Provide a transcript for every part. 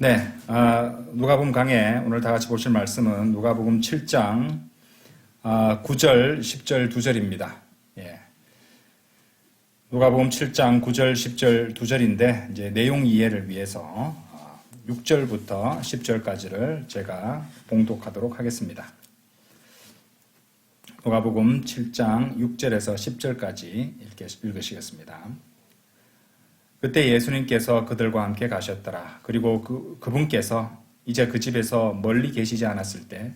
네, 누가복음 강해 오늘 다 같이 보실 말씀은 누가복음 7장 9절, 10절, 2절입니다. 예. 누가복음 7장 9절, 10절, 2절인데 이제 내용 이해를 위해서 6절부터 10절까지를 제가 봉독하도록 하겠습니다. 누가복음 7장 6절에서 10절까지 읽으시겠습니다. 그때 예수님께서 그들과 함께 가셨더라. 그리고 그분께서 이제 그 집에서 멀리 계시지 않았을 때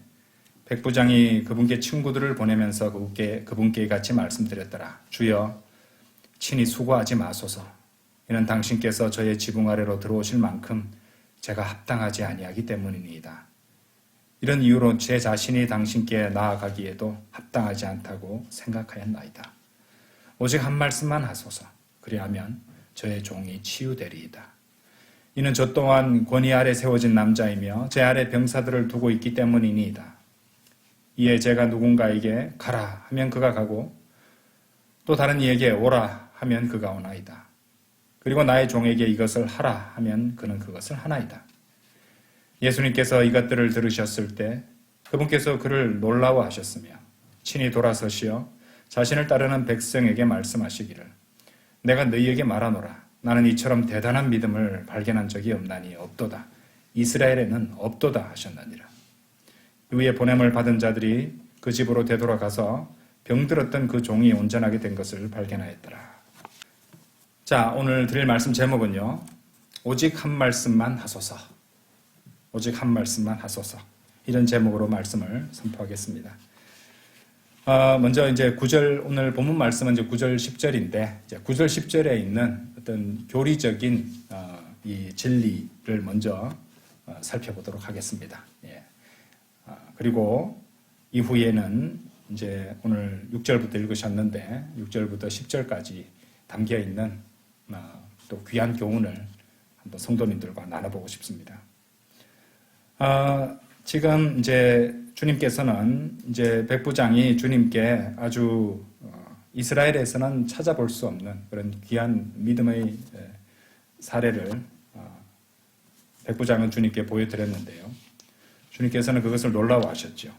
백부장이 그분께 친구들을 보내면서 그분께 같이 말씀드렸더라. 주여, 친히 수고하지 마소서. 이는 당신께서 저의 지붕 아래로 들어오실 만큼 제가 합당하지 아니하기 때문이니이다. 이런 이유로 제 자신이 당신께 나아가기에도 합당하지 않다고 생각하였나이다. 오직 한 말씀만 하소서. 그리하면 저의 종이 치유되리이다. 이는 저 또한 권위 아래 세워진 남자이며 제 아래 병사들을 두고 있기 때문이니이다. 이에 제가 누군가에게 가라 하면 그가 가고 또 다른 이에게 오라 하면 그가 오나이다. 그리고 나의 종에게 이것을 하라 하면 그는 그것을 하나이다. 예수님께서 이것들을 들으셨을 때 그분께서 그를 놀라워하셨으며 친히 돌아서시어 자신을 따르는 백성에게 말씀하시기를 내가 너희에게 말하노라. 나는 이처럼 대단한 믿음을 발견한 적이 없나니 없도다. 이스라엘에는 없도다 하셨느니라. 이후에 보냄을 받은 자들이 그 집으로 되돌아가서 병들었던 그 종이 온전하게 된 것을 발견하였더라. 자, 오늘 드릴 말씀 제목은요. 오직 한 말씀만 하소서. 오직 한 말씀만 하소서. 이런 제목으로 말씀을 선포하겠습니다. 먼저 이제 9절, 오늘 본문 말씀은 이제 9절, 10절인데, 이제 9절, 10절에 있는 어떤 교리적인, 이 진리를 먼저 살펴보도록 하겠습니다. 예. 그리고 이후에는 이제 오늘 6절부터 읽으셨는데, 6절부터 10절까지 담겨 있는 또 귀한 교훈을 한번 성도님들과 나눠보고 싶습니다. 지금 이제 주님께서는 이제 백부장이 주님께 아주 이스라엘에서는 찾아볼 수 없는 그런 귀한 믿음의 사례를 백부장은 주님께 보여드렸는데요. 주님께서는 그것을 놀라워하셨죠.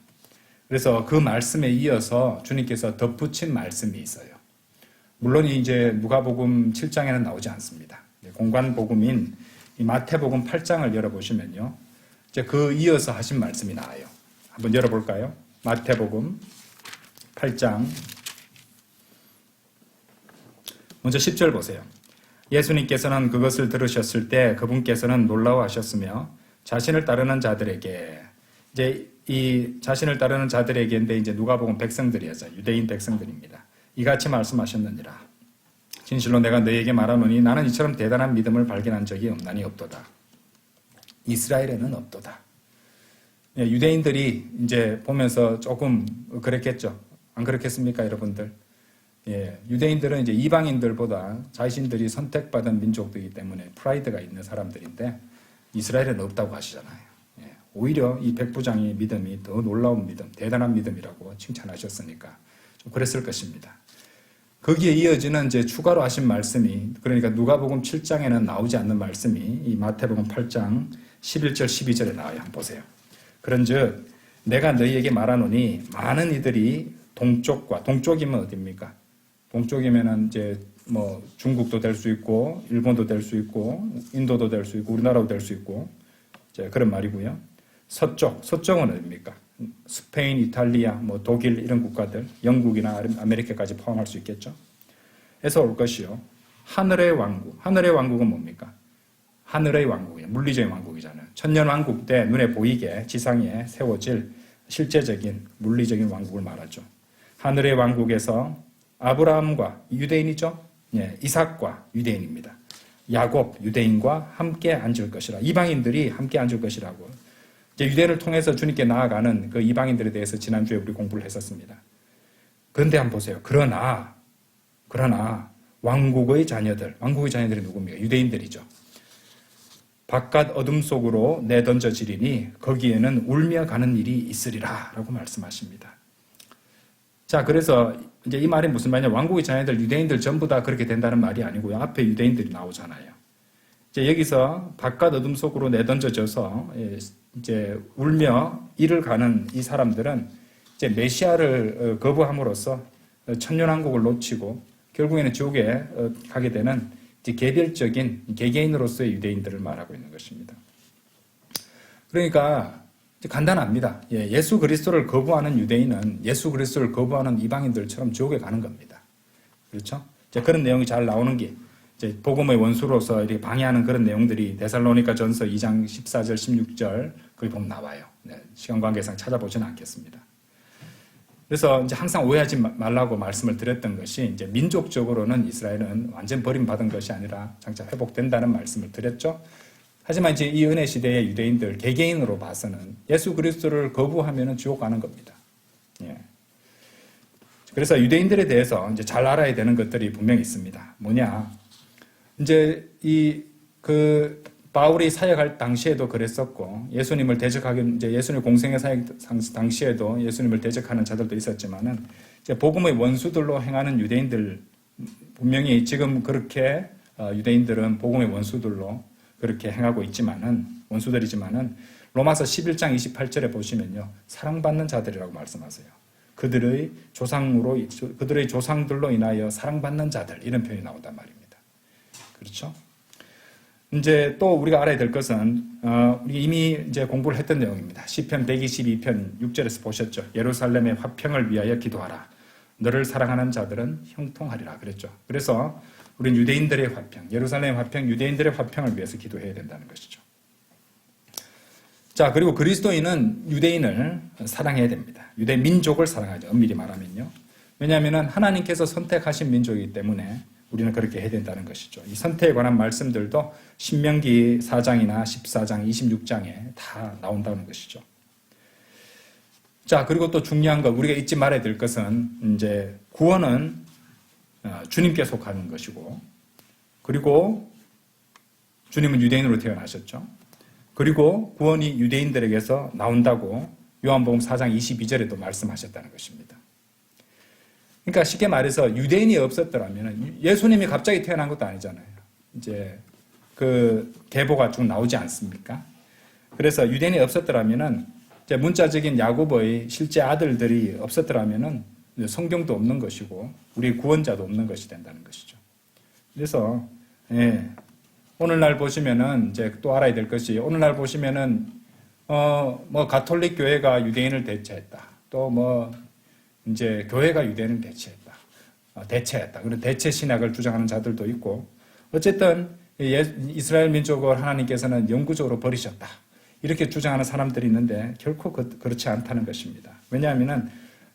그래서 그 말씀에 이어서 주님께서 덧붙인 말씀이 있어요. 물론 이제 누가복음 7장에는 나오지 않습니다. 공관 복음인 이 마태복음 8장을 열어보시면요. 이제 그 이어서 하신 말씀이 나와요. 한번 열어볼까요? 마태복음 8장 먼저 10절 보세요. 예수님께서는 그것을 들으셨을 때 그분께서는 놀라워하셨으며 자신을 따르는 자들에게 이제 이 자신을 따르는 자들에게인데 이제 누가복음 백성들이었어요. 유대인 백성들입니다. 이같이 말씀하셨느니라. 진실로 내가 너희에게 말하노니 나는 이처럼 대단한 믿음을 발견한 적이 없나니 없도다. 이스라엘에는 없도다. 유대인들이 이제 보면서 조금 그랬겠죠. 안 그렇겠습니까, 여러분들? 예, 유대인들은 이제 이방인들보다 자신들이 선택받은 민족이기 때문에 프라이드가 있는 사람들인데 이스라엘은 없다고 하시잖아요. 예, 오히려 이 백부장의 믿음이 더 놀라운 믿음, 대단한 믿음이라고 칭찬하셨으니까 좀 그랬을 것입니다. 거기에 이어지는 이제 추가로 하신 말씀이 그러니까 누가복음 7장에는 나오지 않는 말씀이 이 마태복음 8장 11절 12절에 나와요. 한번 보세요. 그런즉 내가 너희에게 말하노니 많은 이들이 동쪽이면 어디입니까? 동쪽이면은 이제 뭐 중국도 될 수 있고 일본도 될 수 있고 인도도 될 수 있고 우리나라도 될 수 있고 이제 그런 말이고요. 서쪽은 어디입니까? 스페인, 이탈리아, 뭐 독일 이런 국가들, 영국이나 아메리카까지 포함할 수 있겠죠. 에서 올 것이요. 하늘의 왕국은 뭡니까? 하늘의 왕국이에요. 물리적인 왕국이잖아요. 천년왕국 때 눈에 보이게 지상에 세워질 실제적인 물리적인 왕국을 말하죠. 하늘의 왕국에서 아브라함과 유대인이죠. 예, 이삭과 유대인입니다. 야곱 유대인과 함께 앉을 것이라. 이방인들이 함께 앉을 것이라고. 이제 유대를 통해서 주님께 나아가는 그 이방인들에 대해서 지난주에 우리 공부를 했었습니다. 그런데 한번 보세요. 그러나 왕국의 자녀들이 누굽니까? 유대인들이죠. 바깥 어둠 속으로 내던져지리니 거기에는 울며 가는 일이 있으리라 라고 말씀하십니다. 자, 그래서 이제 이 말이 무슨 말이냐? 왕국의 자녀들, 유대인들 전부 다 그렇게 된다는 말이 아니고요. 앞에 유대인들이 나오잖아요. 이제 여기서 바깥 어둠 속으로 내던져져서 이제 울며 이를 가는 이 사람들은 이제 메시아를 거부함으로써 천년왕국을 놓치고 결국에는 지옥에 가게 되는 이제 개별적인 개개인으로서의 유대인들을 말하고 있는 것입니다. 그러니까 간단합니다. 예수 그리스도를 거부하는 유대인은 예수 그리스도를 거부하는 이방인들처럼 지옥에 가는 겁니다. 그렇죠? 이제 그런 내용이 잘 나오는 게 이제 복음의 원수로서 이렇게 방해하는 그런 내용들이 데살로니가 전서 2장 14절 16절 거기 보면 나와요. 시간 관계상 찾아보지는 않겠습니다. 그래서 이제 항상 오해하지 말라고 말씀을 드렸던 것이 이제 민족적으로는 이스라엘은 완전 버림받은 것이 아니라 장차 회복된다는 말씀을 드렸죠. 하지만 이제 이 은혜 시대의 유대인들 개개인으로 봐서는 예수 그리스도를 거부하면 지옥 가는 겁니다. 그래서 유대인들에 대해서 이제 잘 알아야 되는 것들이 분명히 있습니다. 뭐냐? 이제 바울이 사역할 당시에도 그랬었고, 예수님을 대적하기, 이제 예수님 공생의 사역 당시에도 예수님을 대적하는 자들도 있었지만은, 이제 복음의 원수들로 행하는 유대인들, 분명히 지금 그렇게, 유대인들은 복음의 원수들로 그렇게 행하고 있지만은, 원수들이지만은, 로마서 11장 28절에 보시면요, 사랑받는 자들이라고 말씀하세요. 그들의 조상들로 인하여 사랑받는 자들, 이런 표현이 나온단 말입니다. 그렇죠? 이제 또 우리가 알아야 될 것은 우리 이미 이제 공부를 했던 내용입니다. 시편 122편 6절에서 보셨죠. 예루살렘의 화평을 위하여 기도하라. 너를 사랑하는 자들은 형통하리라 그랬죠. 그래서 우리는 유대인들의 화평, 예루살렘의 화평, 유대인들의 화평을 위해서 기도해야 된다는 것이죠. 자, 그리고 그리스도인은 유대인을 사랑해야 됩니다. 유대 민족을 사랑하죠. 엄밀히 말하면요. 왜냐하면 하나님께서 선택하신 민족이기 때문에 우리는 그렇게 해야 된다는 것이죠. 이 선택에 관한 말씀들도 신명기 4장이나 14장, 26장에 다 나온다는 것이죠. 자, 그리고 또 중요한 것, 우리가 잊지 말아야 될 것은 이제 구원은 주님께 속하는 것이고, 그리고 주님은 유대인으로 태어나셨죠. 그리고 구원이 유대인들에게서 나온다고 요한복음 4장 22절에도 말씀하셨다는 것입니다. 그러니까 쉽게 말해서 유대인이 없었더라면 예수님이 갑자기 태어난 것도 아니잖아요. 이제 그 계보가 쭉 나오지 않습니까? 그래서 유대인이 없었더라면은 이제 문자적인 야곱의 실제 아들들이 없었더라면은 성경도 없는 것이고 우리 구원자도 없는 것이 된다는 것이죠. 그래서 오늘날 보시면은 이제 또 알아야 될 것이 오늘날 보시면은 뭐 가톨릭 교회가 유대인을 대체했다. 또 이제 교회가 유대인을 대체했다. 그런 대체 신학을 주장하는 자들도 있고, 어쨌든 이스라엘 민족을 하나님께서는 영구적으로 버리셨다. 이렇게 주장하는 사람들이 있는데 결코 그렇지 않다는 것입니다. 왜냐하면은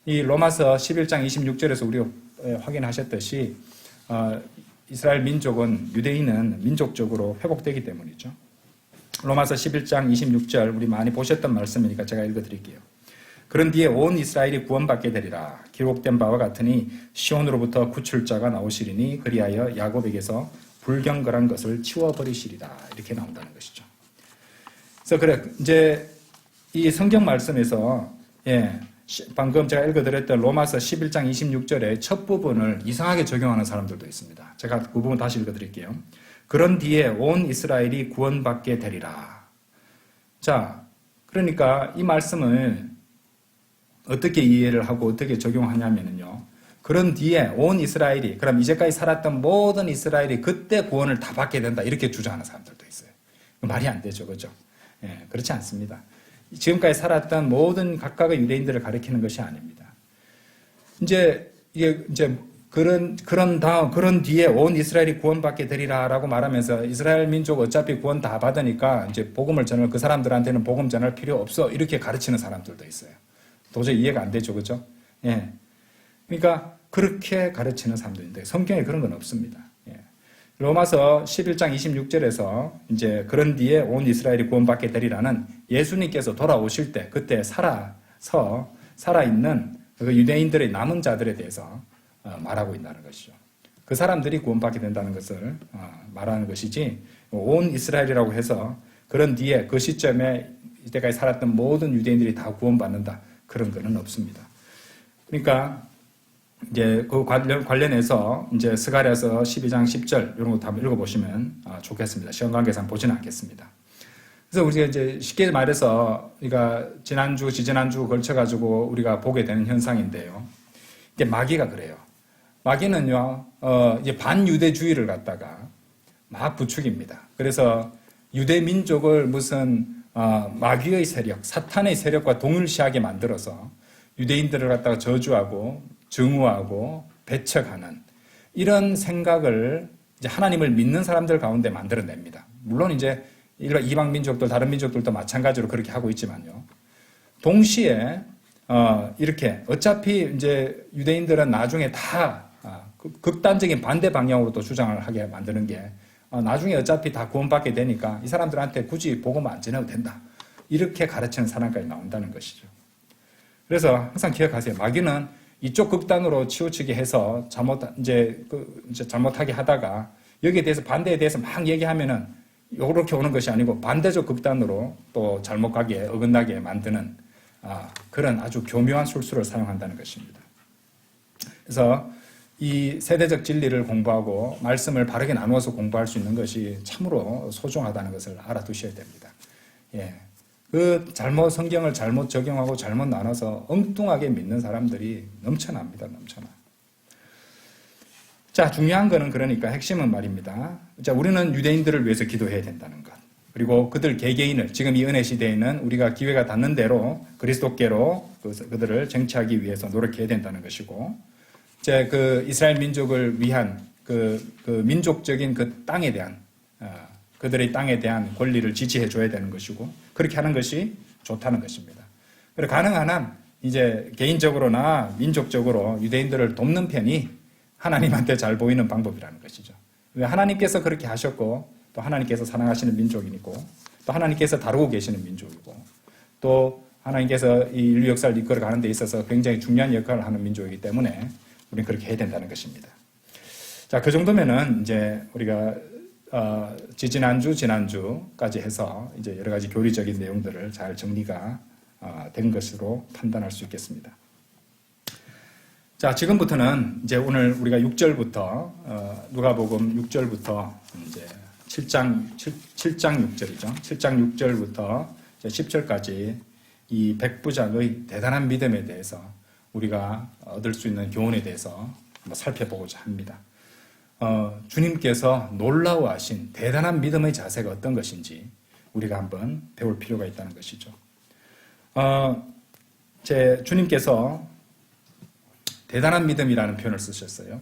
이 로마서 11장 26절에서 우리가 확인하셨듯이 이스라엘 민족은 유대인은 민족적으로 회복되기 때문이죠. 로마서 11장 26절 우리 많이 보셨던 말씀이니까 제가 읽어드릴게요. 그런 뒤에 온 이스라엘이 구원받게 되리라. 기록된 바와 같으니 시온으로부터 구출자가 나오시리니 그리하여 야곱에게서 불경건한 것을 치워버리시리라. 이렇게 나온다는 것이죠. 그래서 이제 이 성경 말씀에서 방금 제가 읽어드렸던 로마서 11장 26절의 첫 부분을 이상하게 적용하는 사람들도 있습니다. 제가 그 부분 다시 읽어드릴게요. 그런 뒤에 온 이스라엘이 구원받게 되리라. 자, 그러니까 이 말씀을 어떻게 이해를 하고 어떻게 적용하냐면요. 그런 뒤에 온 이스라엘이, 그럼 이제까지 살았던 모든 이스라엘이 그때 구원을 다 받게 된다. 이렇게 주장하는 사람들도 있어요. 말이 안 되죠. 그죠? 그렇지 않습니다. 지금까지 살았던 모든 각각의 유대인들을 가리키는 것이 아닙니다. 그런 뒤에 온 이스라엘이 구원받게 되리라라고 말하면서 이스라엘 민족 어차피 구원 다 받으니까 이제 복음을 전할 그 사람들한테는 복음 전할 필요 없어. 이렇게 가르치는 사람들도 있어요. 도저히 이해가 안 되죠. 그죠? 그러니까 그렇게 가르치는 사람들인데 성경에 그런 건 없습니다. 로마서 11장 26절에서 이제 그런 뒤에 온 이스라엘이 구원받게 되리라는 예수님께서 돌아오실 때 그때 살아있는 그 유대인들의 남은 자들에 대해서 말하고 있다는 것이죠. 그 사람들이 구원받게 된다는 것을 말하는 것이지 온 이스라엘이라고 해서 그런 뒤에 그 시점에 이때까지 살았던 모든 유대인들이 다 구원받는다. 그런 거는 없습니다. 그러니까 이제 그 관련해서 이제 스가랴서 12장 10절 이런 것도 한번 읽어보시면 좋겠습니다. 시간 관계상 보지는 않겠습니다. 그래서 우리가 이제 쉽게 말해서 우리가 지난주, 지지난주 걸쳐가지고 우리가 보게 되는 현상인데요. 이게 마귀가 그래요. 마귀는요, 이제 반유대주의를 갖다가 막 부추깁니다. 그래서 유대 민족을 무슨 마귀의 세력, 사탄의 세력과 동일시하게 만들어서 유대인들을 갖다가 저주하고 증오하고 배척하는 이런 생각을 이제 하나님을 믿는 사람들 가운데 만들어냅니다. 물론 이제 일반 이방 민족들, 다른 민족들도 마찬가지로 그렇게 하고 있지만요. 동시에 이렇게 어차피 이제 유대인들은 나중에 다 극단적인 반대 방향으로 또 주장을 하게 만드는 게 나중에 어차피 다 구원받게 되니까 이 사람들한테 굳이 복음 안 전해도 된다. 이렇게 가르치는 사람까지 나온다는 것이죠. 그래서 항상 기억하세요. 마귀는 이쪽 극단으로 치우치게 해서 잘못하게 하다가 여기에 대해서 반대에 대해서 막 얘기하면은 요렇게 오는 것이 아니고 반대쪽 극단으로 또 잘못 가게 어긋나게 만드는 그런 아주 교묘한 술수를 사용한다는 것입니다. 그래서 이 세대적 진리를 공부하고 말씀을 바르게 나누어서 공부할 수 있는 것이 참으로 소중하다는 것을 알아두셔야 됩니다. 예. 성경을 잘못 적용하고 잘못 나눠서 엉뚱하게 믿는 사람들이 넘쳐납니다. 자, 중요한 거는 그러니까 핵심은 말입니다. 자, 우리는 유대인들을 위해서 기도해야 된다는 것. 그리고 그들 개개인을 지금 이 은혜 시대에는 우리가 기회가 닿는 대로 그리스도께로 그들을 쟁취하기 위해서 노력해야 된다는 것이고, 이제 그 이스라엘 민족을 위한 그 민족적인 그 땅에 대한 그들의 땅에 대한 권리를 지지해 줘야 되는 것이고, 그렇게 하는 것이 좋다는 것입니다. 그리고 가능한 한 이제 개인적으로나 민족적으로 유대인들을 돕는 편이 하나님한테 잘 보이는 방법이라는 것이죠. 왜 하나님께서 그렇게 하셨고, 또 하나님께서 사랑하시는 민족이고, 또 하나님께서 다루고 계시는 민족이고, 또 하나님께서 이 인류 역사를 이끌어가는 데 있어서 굉장히 중요한 역할을 하는 민족이기 때문에 우리는 그렇게 해야 된다는 것입니다. 자, 그 정도면은 이제 우리가 지난주까지 해서 이제 여러 가지 교리적인 내용들을 잘 정리가 된 것으로 판단할 수 있겠습니다. 자, 지금부터는 이제 오늘 우리가 6절부터 누가복음 6절부터 이제 7장 6절이죠. 7장 6절부터 10절까지 이 백부장의 대단한 믿음에 대해서 우리가 얻을 수 있는 교훈에 대해서 한번 살펴보고자 합니다. 주님께서 놀라워하신 대단한 믿음의 자세가 어떤 것인지 우리가 한번 배울 필요가 있다는 것이죠. 주님께서 대단한 믿음이라는 표현을 쓰셨어요.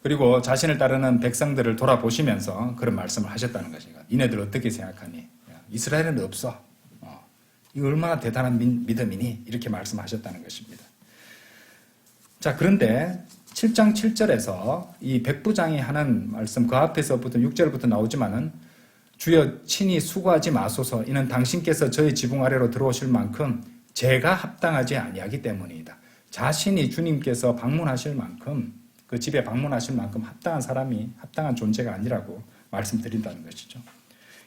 그리고 자신을 따르는 백성들을 돌아보시면서 그런 말씀을 하셨다는 것입니다. 이네들 어떻게 생각하니? 이스라엘은 없어. 이거 얼마나 대단한 믿음이니? 이렇게 말씀하셨다는 것입니다. 자, 그런데 7장 7절에서 이 백부장이 하는 말씀, 그 앞에서부터 6절부터 나오지만은 주여 친히 수고하지 마소서, 이는 당신께서 저희 지붕 아래로 들어오실 만큼 제가 합당하지 아니하기 때문이다. 자신이 주님께서 방문하실 만큼, 그 집에 방문하실 만큼 합당한 사람이, 합당한 존재가 아니라고 말씀드린다는 것이죠.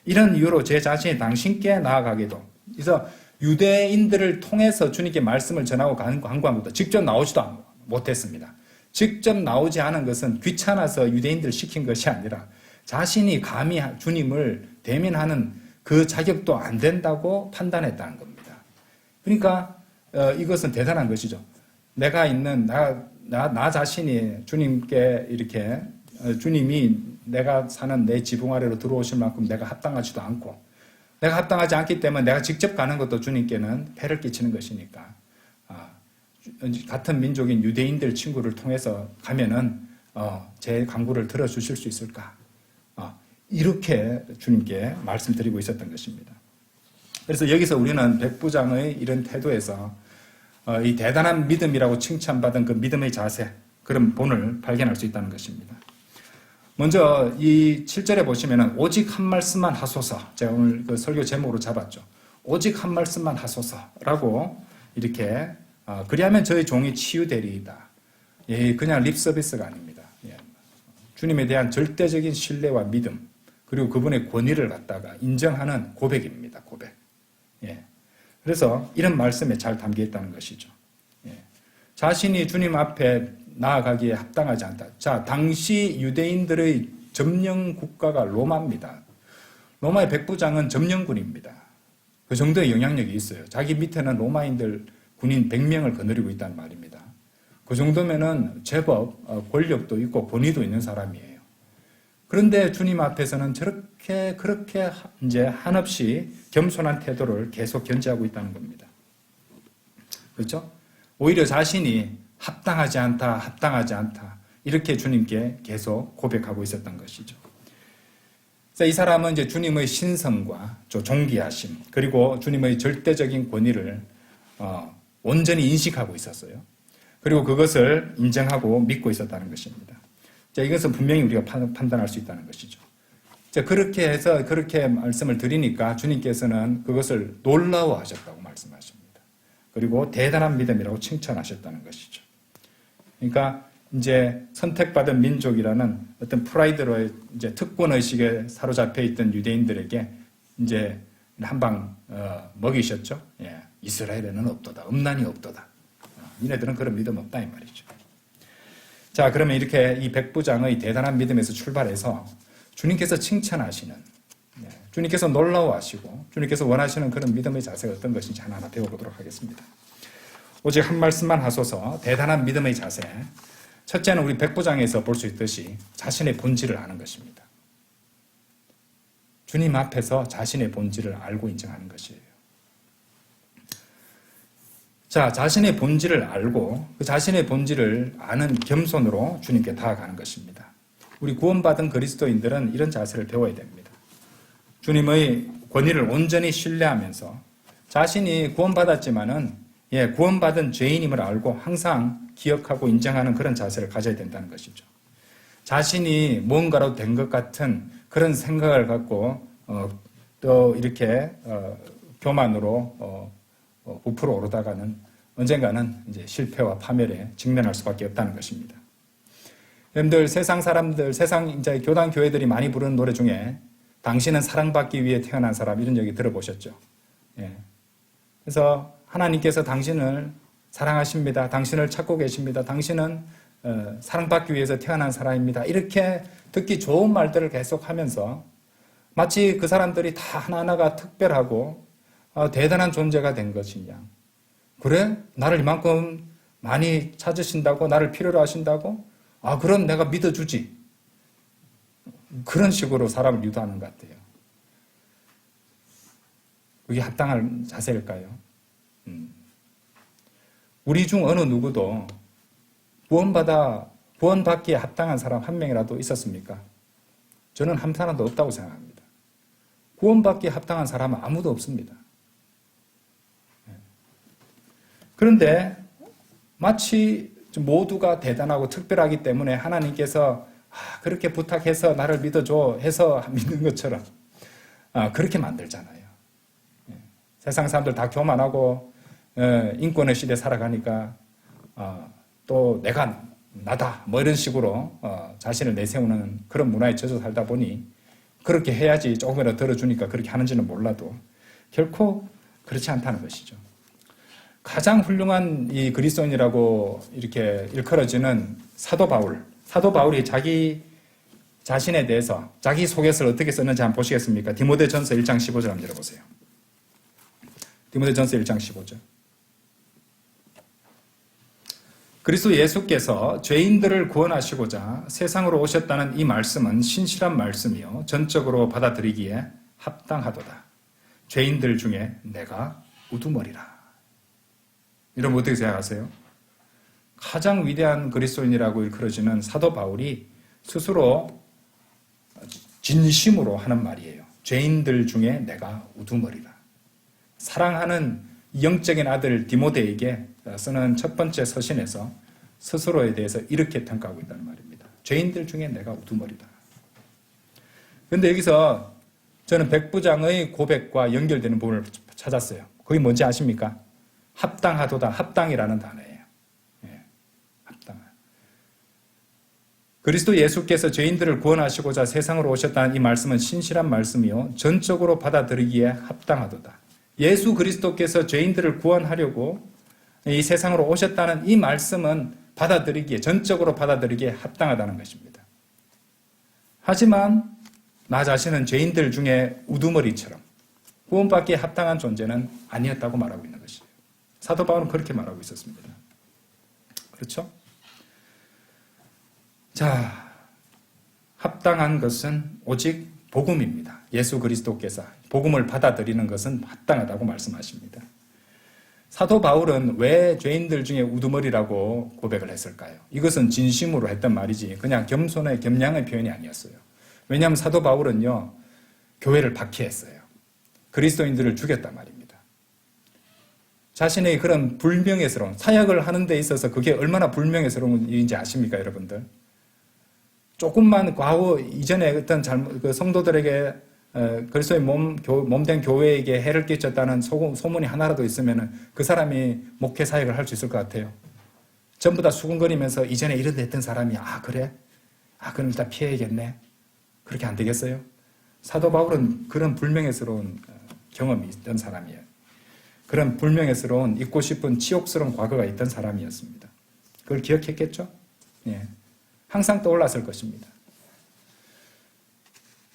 이런 이유로 제 자신이 당신께 나아가기도, 그래서 유대인들을 통해서 주님께 말씀을 전하고 간구한 것도 직접 나오지도 못했습니다. 직접 나오지 않은 것은 귀찮아서 유대인들 시킨 것이 아니라 자신이 감히 주님을 대면하는 그 자격도 안 된다고 판단했다는 겁니다. 그러니까 이것은 대단한 것이죠. 내가 있는 나 자신이 주님께 이렇게 주님이 내가 사는 내 지붕 아래로 들어오실 만큼 내가 합당하지도 않고, 내가 합당하지 않기 때문에 내가 직접 가는 것도 주님께는 폐를 끼치는 것이니까 같은 민족인 유대인들 친구를 통해서 가면은 제 간구를 들어주실 수 있을까? 이렇게 주님께 말씀드리고 있었던 것입니다. 그래서 여기서 우리는 백부장의 이런 태도에서 이 대단한 믿음이라고 칭찬받은 그 믿음의 자세, 그런 본을 발견할 수 있다는 것입니다. 먼저 이 7절에 보시면은 오직 한 말씀만 하소서, 제가 오늘 그 설교 제목으로 잡았죠. 오직 한 말씀만 하소서라고 이렇게 그리하면 저희 종이 치유되리이다. 예, 그냥 립 서비스가 아닙니다. 예. 주님에 대한 절대적인 신뢰와 믿음, 그리고 그분의 권위를 갖다가 인정하는 고백입니다. 고백. 예. 그래서 이런 말씀에 잘 담겨 있다는 것이죠. 예. 자신이 주님 앞에 나아가기에 합당하지 않다. 자, 당시 유대인들의 점령 국가가 로마입니다. 로마의 백부장은 점령군입니다. 그 정도의 영향력이 있어요. 자기 밑에는 로마인들 군인 100명을 거느리고 있다는 말입니다. 그 정도면은 제법 권력도 있고 권위도 있는 사람이에요. 그런데 주님 앞에서는 그렇게 이제 한없이 겸손한 태도를 계속 견지하고 있다는 겁니다. 그렇죠? 오히려 자신이 합당하지 않다. 이렇게 주님께 계속 고백하고 있었던 것이죠. 이 사람은 이제 주님의 신성과 존귀하심, 그리고 주님의 절대적인 권위를 온전히 인식하고 있었어요. 그리고 그것을 인정하고 믿고 있었다는 것입니다. 자, 이것은 분명히 우리가 판단할 수 있다는 것이죠. 자, 그렇게 해서 그렇게 말씀을 드리니까 주님께서는 그것을 놀라워하셨다고 말씀하십니다. 그리고 대단한 믿음이라고 칭찬하셨다는 것이죠. 그러니까 이제 선택받은 민족이라는 어떤 프라이드로 이제 특권 의식에 사로잡혀 있던 유대인들에게 이제 한방 먹이셨죠. 예, 이스라엘에는 없도다, 음란이 없도다. 얘네들은 그런 믿음 없다 이 말이죠. 자, 그러면 이렇게 이 백부장의 대단한 믿음에서 출발해서 주님께서 칭찬하시는, 주님께서 놀라워하시고 주님께서 원하시는 그런 믿음의 자세가 어떤 것인지 하나하나 배워보도록 하겠습니다. 오직 한 말씀만 하소서. 대단한 믿음의 자세. 첫째는 우리 백부장에서 볼 수 있듯이 자신의 본질을 아는 것입니다. 주님 앞에서 자신의 본질을 알고 인정하는 것이에요. 자, 자신의 본질을 알고 그 자신의 본질을 아는 겸손으로 주님께 다가가는 것입니다. 우리 구원받은 그리스도인들은 이런 자세를 배워야 됩니다. 주님의 권위를 온전히 신뢰하면서 자신이 구원받았지만은 구원받은 죄인임을 알고 항상 기억하고 인정하는 그런 자세를 가져야 된다는 것이죠. 자신이 뭔가로 된 것 같은 그런 생각을 갖고 또 이렇게 교만으로 부풀어 오르다가는 언젠가는 이제 실패와 파멸에 직면할 수밖에 없다는 것입니다. 여러분들 세상 사람들, 세상 이제 교단 교회들이 많이 부르는 노래 중에 당신은 사랑받기 위해 태어난 사람 이런 얘기 들어보셨죠? 예. 그래서 하나님께서 당신을 사랑하십니다. 당신을 찾고 계십니다. 당신은 사랑받기 위해서 태어난 사람입니다. 이렇게 듣기 좋은 말들을 계속하면서 마치 그 사람들이 다 하나하나가 특별하고 대단한 존재가 된 것이냐. 그래? 나를 이만큼 많이 찾으신다고? 나를 필요로 하신다고? 그럼 내가 믿어주지. 그런 식으로 사람을 유도하는 것 같아요. 그게 합당한 자세일까요? 우리 중 어느 누구도 구원받기에 합당한 사람 한 명이라도 있었습니까? 저는 한 사람도 없다고 생각합니다. 구원받기에 합당한 사람은 아무도 없습니다. 그런데 마치 모두가 대단하고 특별하기 때문에 하나님께서 그렇게 부탁해서 나를 믿어줘 해서 믿는 것처럼 그렇게 만들잖아요. 세상 사람들 다 교만하고 인권의 시대에 살아가니까 또 내가 나다 뭐 이런 식으로 자신을 내세우는 그런 문화에 젖어 살다 보니 그렇게 해야지 조금이라도 들어주니까 그렇게 하는지는 몰라도 결코 그렇지 않다는 것이죠. 가장 훌륭한 이 그리스도인이라고 이렇게 일컬어지는 사도 바울이 자기 자신에 대해서 자기 소개서를 어떻게 썼는지 한번 보시겠습니까? 디모데전서 1장 15절 한번 열어보세요. 디모데전서 1장 15절. 그리스도 예수께서 죄인들을 구원하시고자 세상으로 오셨다는 이 말씀은 신실한 말씀이요 전적으로 받아들이기에 합당하도다. 죄인들 중에 내가 우두머리라. 여러분 어떻게 생각하세요? 가장 위대한 그리스도인이라고 일컬어지는 사도 바울이 스스로 진심으로 하는 말이에요. 죄인들 중에 내가 우두머리라. 사랑하는 영적인 아들 디모데에게 쓰는 첫 번째 서신에서 스스로에 대해서 이렇게 평가하고 있다는 말입니다. 죄인들 중에 내가 우두머리다. 그런데 여기서 저는 백부장의 고백과 연결되는 부분을 찾았어요. 그게 뭔지 아십니까? 합당하도다. 합당이라는 단어예요. 합당. 그리스도 예수께서 죄인들을 구원하시고자 세상으로 오셨다는 이 말씀은 신실한 말씀이요 전적으로 받아들이기에 합당하도다. 예수 그리스도께서 죄인들을 구원하려고 이 세상으로 오셨다는 이 말씀은 받아들이기에, 전적으로 받아들이기에 합당하다는 것입니다. 하지만 나 자신은 죄인들 중에 우두머리처럼 구원받기에 합당한 존재는 아니었다고 말하고 있는 것이에요. 사도 바울은 그렇게 말하고 있었습니다. 그렇죠? 자, 합당한 것은 오직 복음입니다. 예수 그리스도께서 복음을 받아들이는 것은 합당하다고 말씀하십니다. 사도 바울은 왜 죄인들 중에 우두머리라고 고백을 했을까요? 이것은 진심으로 했던 말이지 그냥 겸손의 겸양의 표현이 아니었어요. 왜냐하면 사도 바울은요, 교회를 박해했어요. 그리스도인들을 죽였단 말입니다. 자신의 그런 불명예스러운, 사역을 하는 데 있어서 그게 얼마나 불명예스러운 일인지 아십니까, 여러분들? 조금만 과거 이전에 어떤 그 성도들에게 그리스도의 몸된 교회에게 해를 끼쳤다는 소문이 하나라도 있으면 그 사람이 목회 사역을 할 수 있을 것 같아요. 전부 다 수군거리면서 이전에 이런 데 했던 사람이 그래? 그럼 일단 피해야겠네. 그렇게 안 되겠어요? 사도 바울은 그런 불명예스러운 경험이 있던 사람이에요. 그런 불명예스러운 잊고 싶은 치욕스러운 과거가 있던 사람이었습니다. 그걸 기억했겠죠? 예. 항상 떠올랐을 것입니다.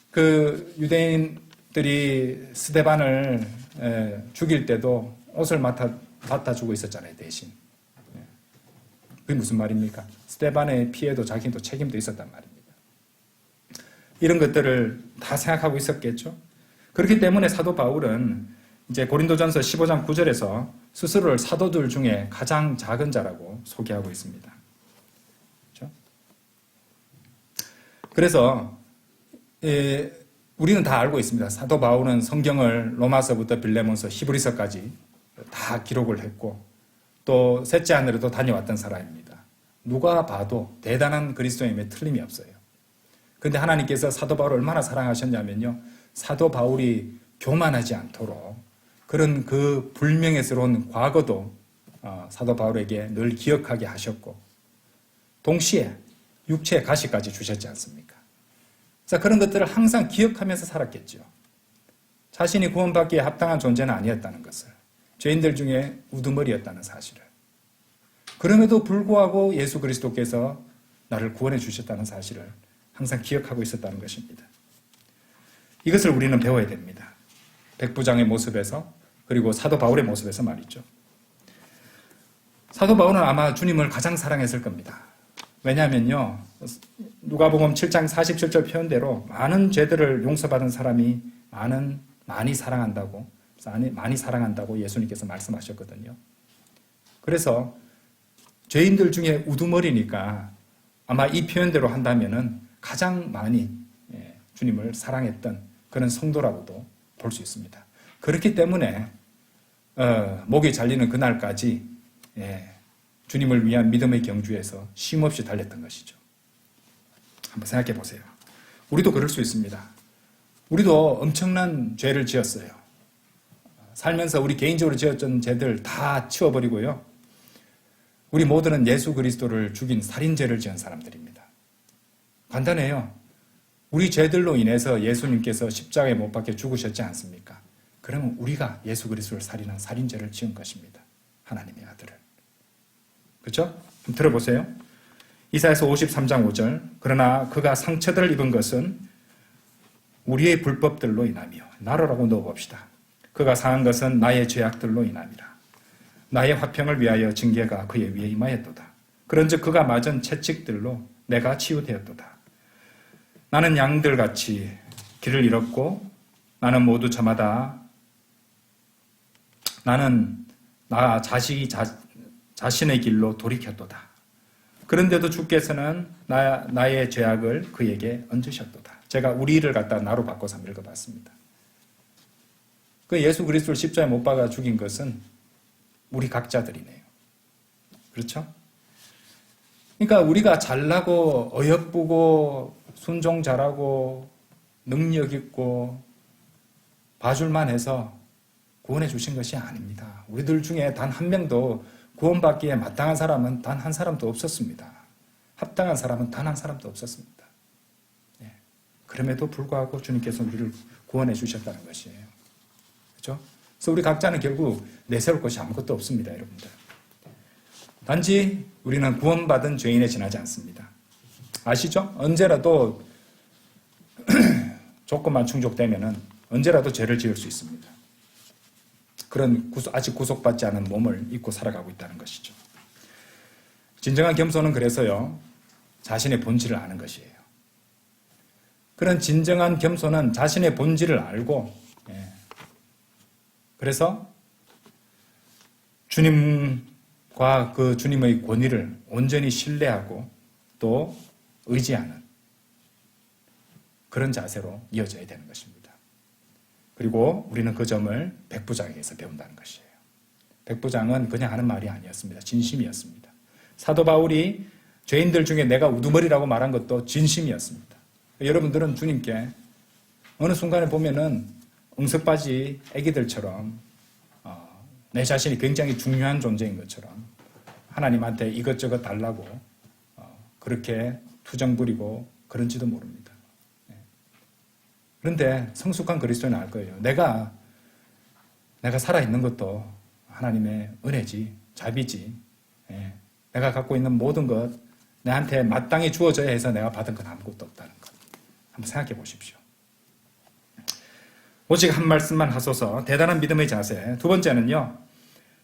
그 유대인들이 스데반을 죽일 때도 옷을 맡아주고 있었잖아요, 대신. 그게 무슨 말입니까? 스데반의 피해도 자기도 책임도 있었단 말입니다. 이런 것들을 다 생각하고 있었겠죠? 그렇기 때문에 사도 바울은 이제 고린도전서 15장 9절에서 스스로를 사도들 중에 가장 작은 자라고 소개하고 있습니다. 그렇죠? 그래서 우리는 다 알고 있습니다. 사도 바울은 성경을 로마서부터 빌레몬서, 히브리서까지 다 기록을 했고 또 셋째 하늘에도 다녀왔던 사람입니다. 누가 봐도 대단한 그리스도인임에 틀림이 없어요. 그런데 하나님께서 사도 바울을 얼마나 사랑하셨냐면요, 사도 바울이 교만하지 않도록 그런 그 불명예스러운 과거도 사도 바울에게 늘 기억하게 하셨고 동시에 육체의 가시까지 주셨지 않습니까? 자, 그런 것들을 항상 기억하면서 살았겠죠. 자신이 구원받기에 합당한 존재는 아니었다는 것을, 죄인들 중에 우두머리였다는 사실을. 그럼에도 불구하고 예수 그리스도께서 나를 구원해 주셨다는 사실을 항상 기억하고 있었다는 것입니다. 이것을 우리는 배워야 됩니다. 백부장의 모습에서, 그리고 사도 바울의 모습에서 말이죠. 사도 바울은 아마 주님을 가장 사랑했을 겁니다. 왜냐하면요, 누가복음 7장 47절 표현대로 많은 죄들을 용서받은 사람이 많이 사랑한다고 예수님께서 말씀하셨거든요. 그래서 죄인들 중에 우두머리니까 아마 이 표현대로 한다면은 가장 많이 주님을 사랑했던 그런 성도라고도 볼 수 있습니다. 그렇기 때문에 목이 잘리는 그날까지 주님을 위한 믿음의 경주에서 쉼없이 달렸던 것이죠. 한번 생각해 보세요. 우리도 그럴 수 있습니다. 우리도 엄청난 죄를 지었어요. 살면서 우리 개인적으로 지었던 죄들 다 치워버리고요. 우리 모두는 예수 그리스도를 죽인 살인죄를 지은 사람들입니다. 간단해요. 우리 죄들로 인해서 예수님께서 십자가에 못 박혀 죽으셨지 않습니까? 그러면 우리가 예수 그리스도를 살인한 살인죄를 지은 것입니다. 하나님의 아들을. 그렇죠? 한번 들어보세요. 이사야서 53장 5절. 그러나 그가 상처들을 입은 것은 우리의 불법들로 인하며, 나로라고 넣어봅시다. 그가 상한 것은 나의 죄악들로 인함이라. 나의 화평을 위하여 징계가 그의 위에 임하였도다. 그런즉 그가 맞은 채찍들로 내가 치유되었도다. 나는 양들같이 길을 잃었고 나는 모두 저마다 나는 나 자신의 길로 돌이켰도다. 그런데도 주께서는 나의 죄악을 그에게 얹으셨도다. 제가 우리를 갖다 나로 바꿔서 읽어봤습니다. 그 예수 그리스도를 십자가에 못 박아 죽인 것은 우리 각자들이네요. 그렇죠? 그러니까 우리가 잘나고 어여쁘고 순종 잘하고 능력 있고 봐줄만 해서 구원해 주신 것이 아닙니다. 우리들 중에 단 한 명도 구원받기에 마땅한 사람은 단 한 사람도 없었습니다. 합당한 사람은 단 한 사람도 없었습니다. 그럼에도 불구하고 주님께서 우리를 구원해 주셨다는 것이에요. 그렇죠? 그래서 우리 각자는 결국 내세울 것이 아무것도 없습니다, 여러분들. 단지 우리는 구원받은 죄인에 지나지 않습니다. 아시죠? 언제라도 조건만 충족되면은 언제라도 죄를 지을 수 있습니다. 그런 아직 구속받지 않은 몸을 입고 살아가고 있다는 것이죠. 진정한 겸손은 그래서요, 자신의 본질을 아는 것이에요. 그런 진정한 겸손은 자신의 본질을 알고, 그래서 주님과 그 주님의 권위를 온전히 신뢰하고 또 의지하는 그런 자세로 이어져야 되는 것입니다. 그리고 우리는 그 점을 백부장에게서 배운다는 것이에요. 백부장은 그냥 하는 말이 아니었습니다. 진심이었습니다. 사도 바울이 죄인들 중에 내가 우두머리라고 말한 것도 진심이었습니다. 여러분들은 주님께 어느 순간에 보면은 응석바지 애기들처럼 내 자신이 굉장히 중요한 존재인 것처럼 하나님한테 이것저것 달라고 그렇게 투정 부리고 그런지도 모릅니다. 그런데 성숙한 그리스도인은 알 거예요. 내가 살아있는 것도 하나님의 은혜지, 자비지. 내가 갖고 있는 모든 것, 내한테 마땅히 주어져야 해서 내가 받은 건 아무것도 없다는 것. 한번 생각해 보십시오. 오직 한 말씀만 하소서. 대단한 믿음의 자세. 두 번째는요,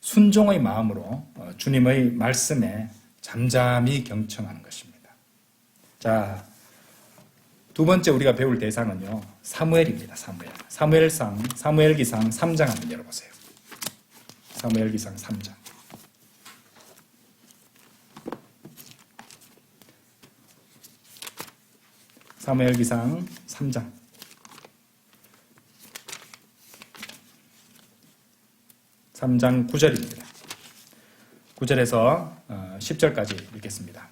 순종의 마음으로 주님의 말씀에 잠잠히 경청하는 것입니다. 자, 두 번째 우리가 배울 대상은요, 사무엘입니다. 사무엘기상 3장 한번 열어보세요. 사무엘기상 3장. 사무엘기상 3장. 3장 9절입니다. 9절에서 10절까지 읽겠습니다.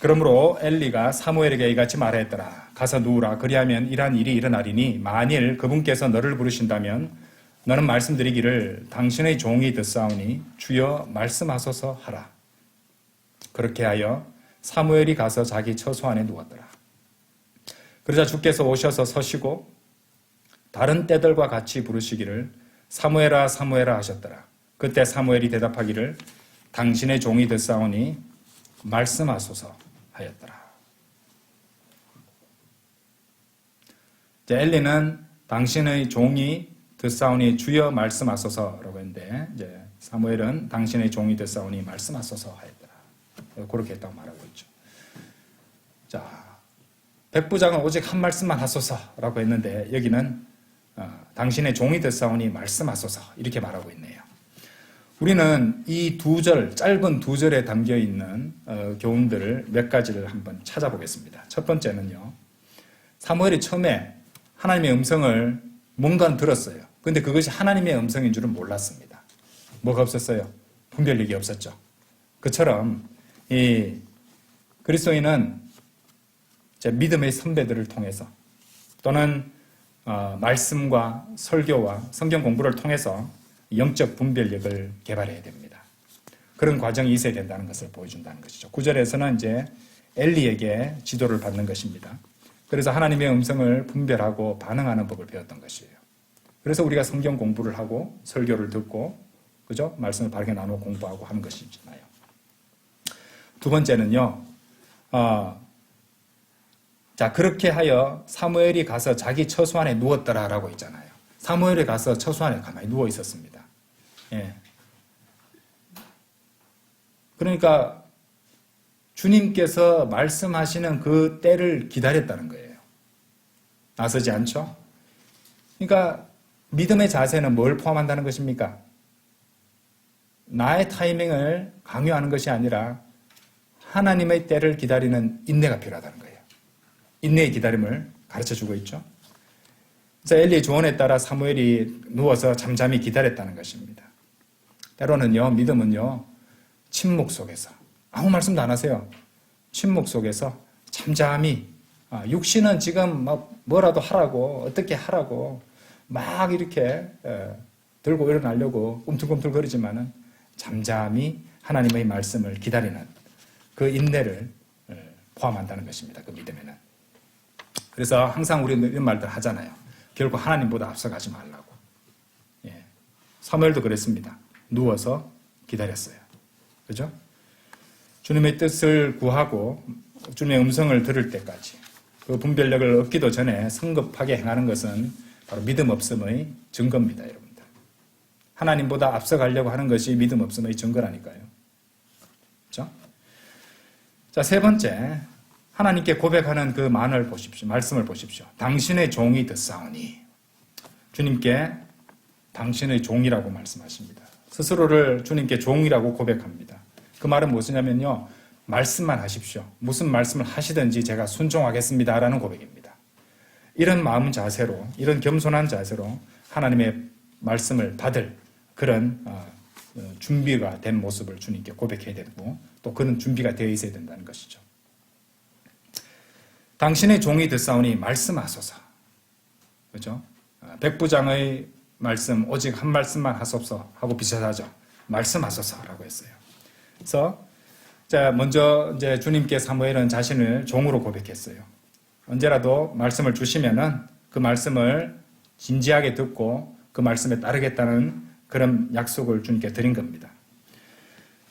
그러므로 엘리가 사무엘에게 이같이 말하였더라. 가서 누우라. 그리하면 이러한 일이 일어나리니 만일 그분께서 너를 부르신다면 너는 말씀드리기를 당신의 종이 듣사오니 주여 말씀하소서 하라. 그렇게 하여 사무엘이 가서 자기 처소 안에 누웠더라. 그러자 주께서 오셔서 서시고 다른 때들과 같이 부르시기를 사무엘아 사무엘아 하셨더라. 그때 사무엘이 대답하기를 당신의 종이 듣사오니 말씀하소서 하였더라. 이제 엘리는 당신의 종이 듣사오니 주여 말씀하소서라고 했는데 이제 사무엘은 당신의 종이 듣사오니 말씀하소서 하였더라. 그렇게 했다고 말하고 있죠. 자, 백부장은 오직 한 말씀만 하소서라고 했는데 여기는 당신의 종이 듣사오니 말씀하소서 이렇게 말하고 있네요. 우리는 이 두 절, 짧은 두 절에 담겨 있는 교훈들을 몇 가지를 한번 찾아보겠습니다. 첫 번째는요, 사무엘이 처음에 하나님의 음성을 뭔가 들었어요. 그런데 그것이 하나님의 음성인 줄은 몰랐습니다. 뭐가 없었어요? 분별력이 없었죠. 그처럼 이 그리스도인은 믿음의 선배들을 통해서 또는 말씀과 설교와 성경 공부를 통해서 영적 분별력을 개발해야 됩니다. 그런 과정이 있어야 된다는 것을 보여준다는 것이죠. 9절에서는 이제 엘리에게 지도를 받는 것입니다. 그래서 하나님의 음성을 분별하고 반응하는 법을 배웠던 것이에요. 그래서 우리가 성경 공부를 하고 설교를 듣고, 그죠? 말씀을 바르게 나누어 공부하고 하는 것이잖아요. 두 번째는요, 자, 그렇게 하여 사무엘이 가서 자기 처소 안에 누웠더라라고 있잖아요. 사무엘이 가서 처소 안에 가만히 누워 있었습니다. 예. 그러니까 주님께서 말씀하시는 그 때를 기다렸다는 거예요. 나서지 않죠? 그러니까 믿음의 자세는 뭘 포함한다는 것입니까? 나의 타이밍을 강요하는 것이 아니라 하나님의 때를 기다리는 인내가 필요하다는 거예요. 인내의 기다림을 가르쳐주고 있죠. 그래서 엘리의 조언에 따라 사무엘이 누워서 잠잠히 기다렸다는 것입니다. 때로는요, 믿음은요, 침묵 속에서 아무 말씀도 안 하세요. 침묵 속에서 잠잠히, 육신은 지금 뭐라도 하라고, 어떻게 하라고 막 이렇게 들고 일어나려고 꿈틀꿈틀거리지만은 잠잠히 하나님의 말씀을 기다리는 그 인내를 포함한다는 것입니다. 그 믿음에는. 그래서 항상 우리는 이런 말들 하잖아요. 결국 하나님보다 앞서가지 말라고. 예. 사무엘도 그랬습니다. 누워서 기다렸어요. 그죠? 주님의 뜻을 구하고 주님의 음성을 들을 때까지 그 분별력을 얻기도 전에 성급하게 행하는 것은 바로 믿음 없음의 증거입니다, 여러분들. 하나님보다 앞서가려고 하는 것이 믿음 없음의 증거라니까요. 그렇죠? 자, 세 번째, 하나님께 고백하는 그 말을 보십시오. 말씀을 보십시오. 당신의 종이 듣사오니. 주님께 당신의 종이라고 말씀하십니다. 스스로를 주님께 종이라고 고백합니다. 그 말은 무엇이냐면요, 말씀만 하십시오. 무슨 말씀을 하시든지 제가 순종하겠습니다라는 고백입니다. 이런 마음 자세로, 이런 겸손한 자세로 하나님의 말씀을 받을 그런 준비가 된 모습을 주님께 고백해야 되고, 또 그런 준비가 되어 있어야 된다는 것이죠. 당신의 종이 듣사오니 말씀하소서. 그죠? 백부장의 말씀 오직 한 말씀만 하소서 하고 비슷하죠. 말씀하소서라고 했어요. 그래서 자, 먼저 이제 주님께 사무엘은 자신을 종으로 고백했어요. 언제라도 말씀을 주시면은 그 말씀을 진지하게 듣고 그 말씀에 따르겠다는 그런 약속을 주님께 드린 겁니다.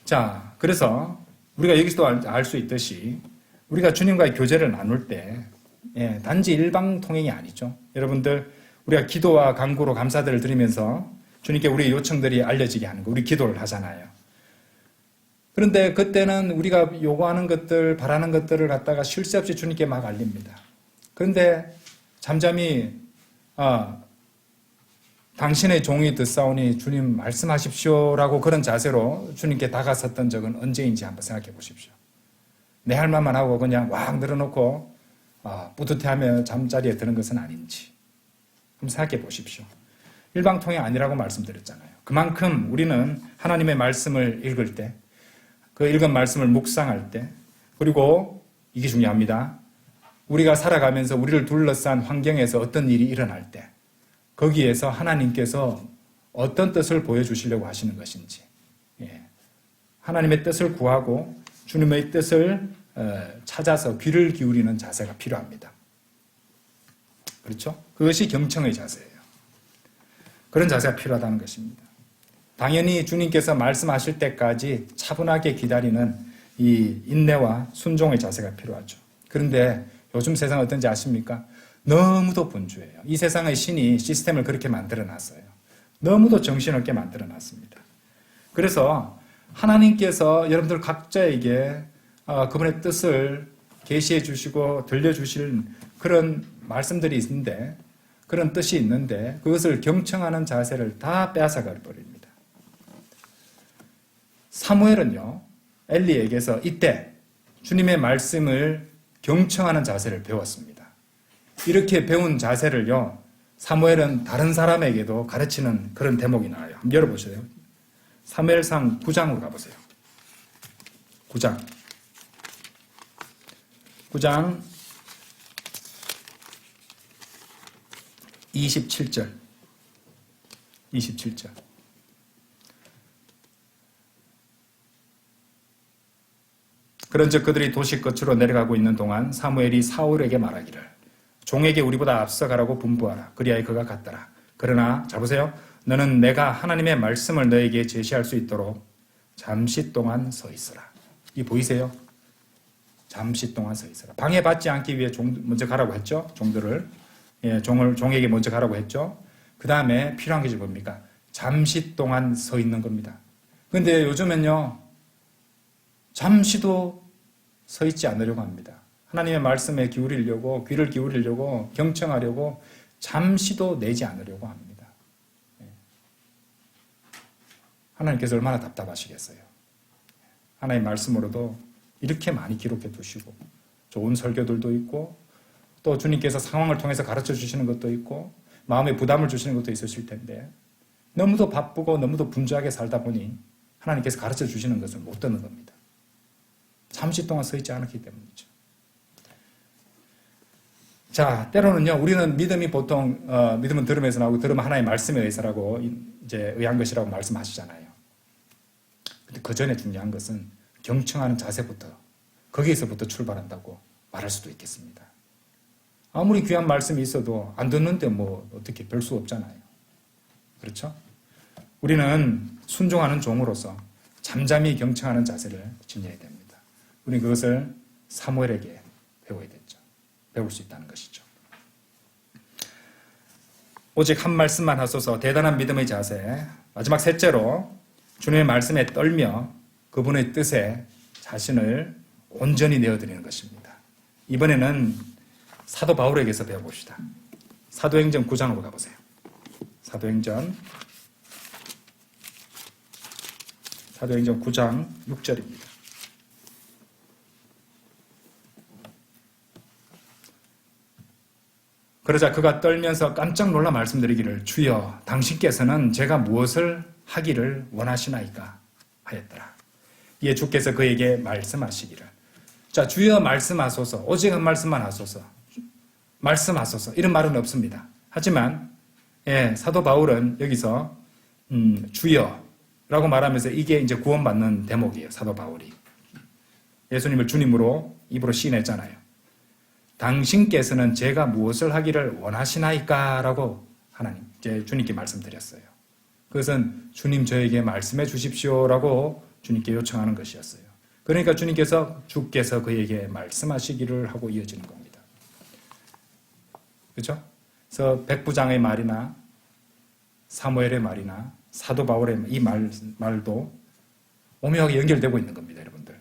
자, 그래서 우리가 여기서도 알 수 있듯이 우리가 주님과의 교제를 나눌 때 단지 일방통행이 아니죠. 여러분들, 우리가 기도와 간구로 감사들을 드리면서 주님께 우리의 요청들이 알려지게 하는 거, 우리 기도를 하잖아요. 그런데 그때는 우리가 요구하는 것들, 바라는 것들을 갖다가 쉴 새 없이 주님께 막 알립니다. 그런데 잠잠히 당신의 종이 듣사오니 주님 말씀하십시오라고 그런 자세로 주님께 다가섰던 적은 언제인지 한번 생각해 보십시오. 내 할 말만 하고 그냥 왕 늘어놓고 뿌듯해하며 잠자리에 드는 것은 아닌지 한번 생각해 보십시오. 일방통행 아니라고 말씀드렸잖아요. 그만큼 우리는 하나님의 말씀을 읽을 때, 그 읽은 말씀을 묵상할 때, 그리고 이게 중요합니다. 우리가 살아가면서 우리를 둘러싼 환경에서 어떤 일이 일어날 때 거기에서 하나님께서 어떤 뜻을 보여주시려고 하시는 것인지, 하나님의 뜻을 구하고 주님의 뜻을 찾아서 귀를 기울이는 자세가 필요합니다. 그렇죠? 그것이 경청의 자세예요. 그런 자세가 필요하다는 것입니다. 당연히 주님께서 말씀하실 때까지 차분하게 기다리는 이 인내와 순종의 자세가 필요하죠. 그런데 요즘 세상 어떤지 아십니까? 너무도 분주해요. 이 세상의 신이 시스템을 그렇게 만들어놨어요. 너무도 정신없게 만들어놨습니다. 그래서 하나님께서 여러분들 각자에게 그분의 뜻을 계시해 주시고 들려주실 그런 말씀들이 있는데, 그런 뜻이 있는데 그것을 경청하는 자세를 다 빼앗아가 버립니다. 사무엘은요, 엘리에게서 이때 주님의 말씀을 경청하는 자세를 배웠습니다. 이렇게 배운 자세를요, 사무엘은 다른 사람에게도 가르치는 그런 대목이 나와요. 한번 열어보세요. 사무엘상 9장으로 가보세요. 9장 27절. 그런즉 그들이 도시 끝으로 내려가고 있는 동안 사무엘이 사울에게 말하기를 종에게 우리보다 앞서가라고 분부하라. 그리하여 그가 갔더라. 그러나 잘 보세요. 너는 내가 하나님의 말씀을 너에게 제시할 수 있도록 잠시 동안 서 있으라. 이 보이세요? 잠시 동안 서 있으라. 방해받지 않기 위해 먼저 가라고 했죠. 종들을. 종에게 먼저 가라고 했죠. 그 다음에 필요한 것이 뭡니까? 잠시 동안 서 있는 겁니다. 그런데 요즘엔요, 잠시도 서 있지 않으려고 합니다. 하나님의 말씀에 기울이려고, 귀를 기울이려고, 경청하려고 잠시도 내지 않으려고 합니다. 하나님께서 얼마나 답답하시겠어요. 하나님의 말씀으로도 이렇게 많이 기록해 두시고 좋은 설교들도 있고 또 주님께서 상황을 통해서 가르쳐 주시는 것도 있고 마음에 부담을 주시는 것도 있으실 텐데 너무도 바쁘고 너무도 분주하게 살다 보니 하나님께서 가르쳐 주시는 것을 못 듣는 겁니다. 잠시 동안 서 있지 않았기 때문이죠. 자, 때로는요, 우리는 믿음이 보통 믿음은 들음에서 나오고 들음은 하나님의 말씀에 의해서라고 이제 의한 것이라고 말씀하시잖아요. 근데 그 전에 중요한 것은 경청하는 자세부터, 거기에서부터 출발한다고 말할 수도 있겠습니다. 아무리 귀한 말씀이 있어도 안 듣는데 뭐 어떻게 별 수 없잖아요. 그렇죠? 우리는 순종하는 종으로서 잠잠히 경청하는 자세를 지녀야 됩니다. 우리는 그것을 사무엘에게 배워야 됐죠. 배울 수 있다는 것이죠. 오직 한 말씀만 하소서. 대단한 믿음의 자세. 마지막 셋째로 주님의 말씀에 떨며 그분의 뜻에 자신을 온전히 내어드리는 것입니다. 이번에는 사도 바울에게서 배워봅시다. 사도행전 9장으로 가보세요. 사도행전 9장 6절입니다. 그러자 그가 떨면서 깜짝 놀라 말씀드리기를 주여 당신께서는 제가 무엇을 하기를 원하시나이까 하였더라. 이에 주께서 그에게 말씀하시기를 자 주여 말씀하소서 오직 한 말씀만 하소서 말씀하소서 이런 말은 없습니다. 하지만 사도 바울은 여기서 주여라고 말하면서 이게 이제 구원받는 대목이에요. 사도 바울이 예수님을 주님으로 입으로 시인했잖아요. 당신께서는 제가 무엇을 하기를 원하시나이까? 라고 하나님, 이제 주님께 말씀드렸어요. 그것은 주님 저에게 말씀해 주십시오라고 주님께 요청하는 것이었어요. 그러니까 주께서 그에게 말씀하시기를 하고 이어지는 겁니다. 그렇죠? 그래서 백부장의 말이나 사무엘의 말이나 사도 바울의 이 말도 오묘하게 연결되고 있는 겁니다, 여러분들.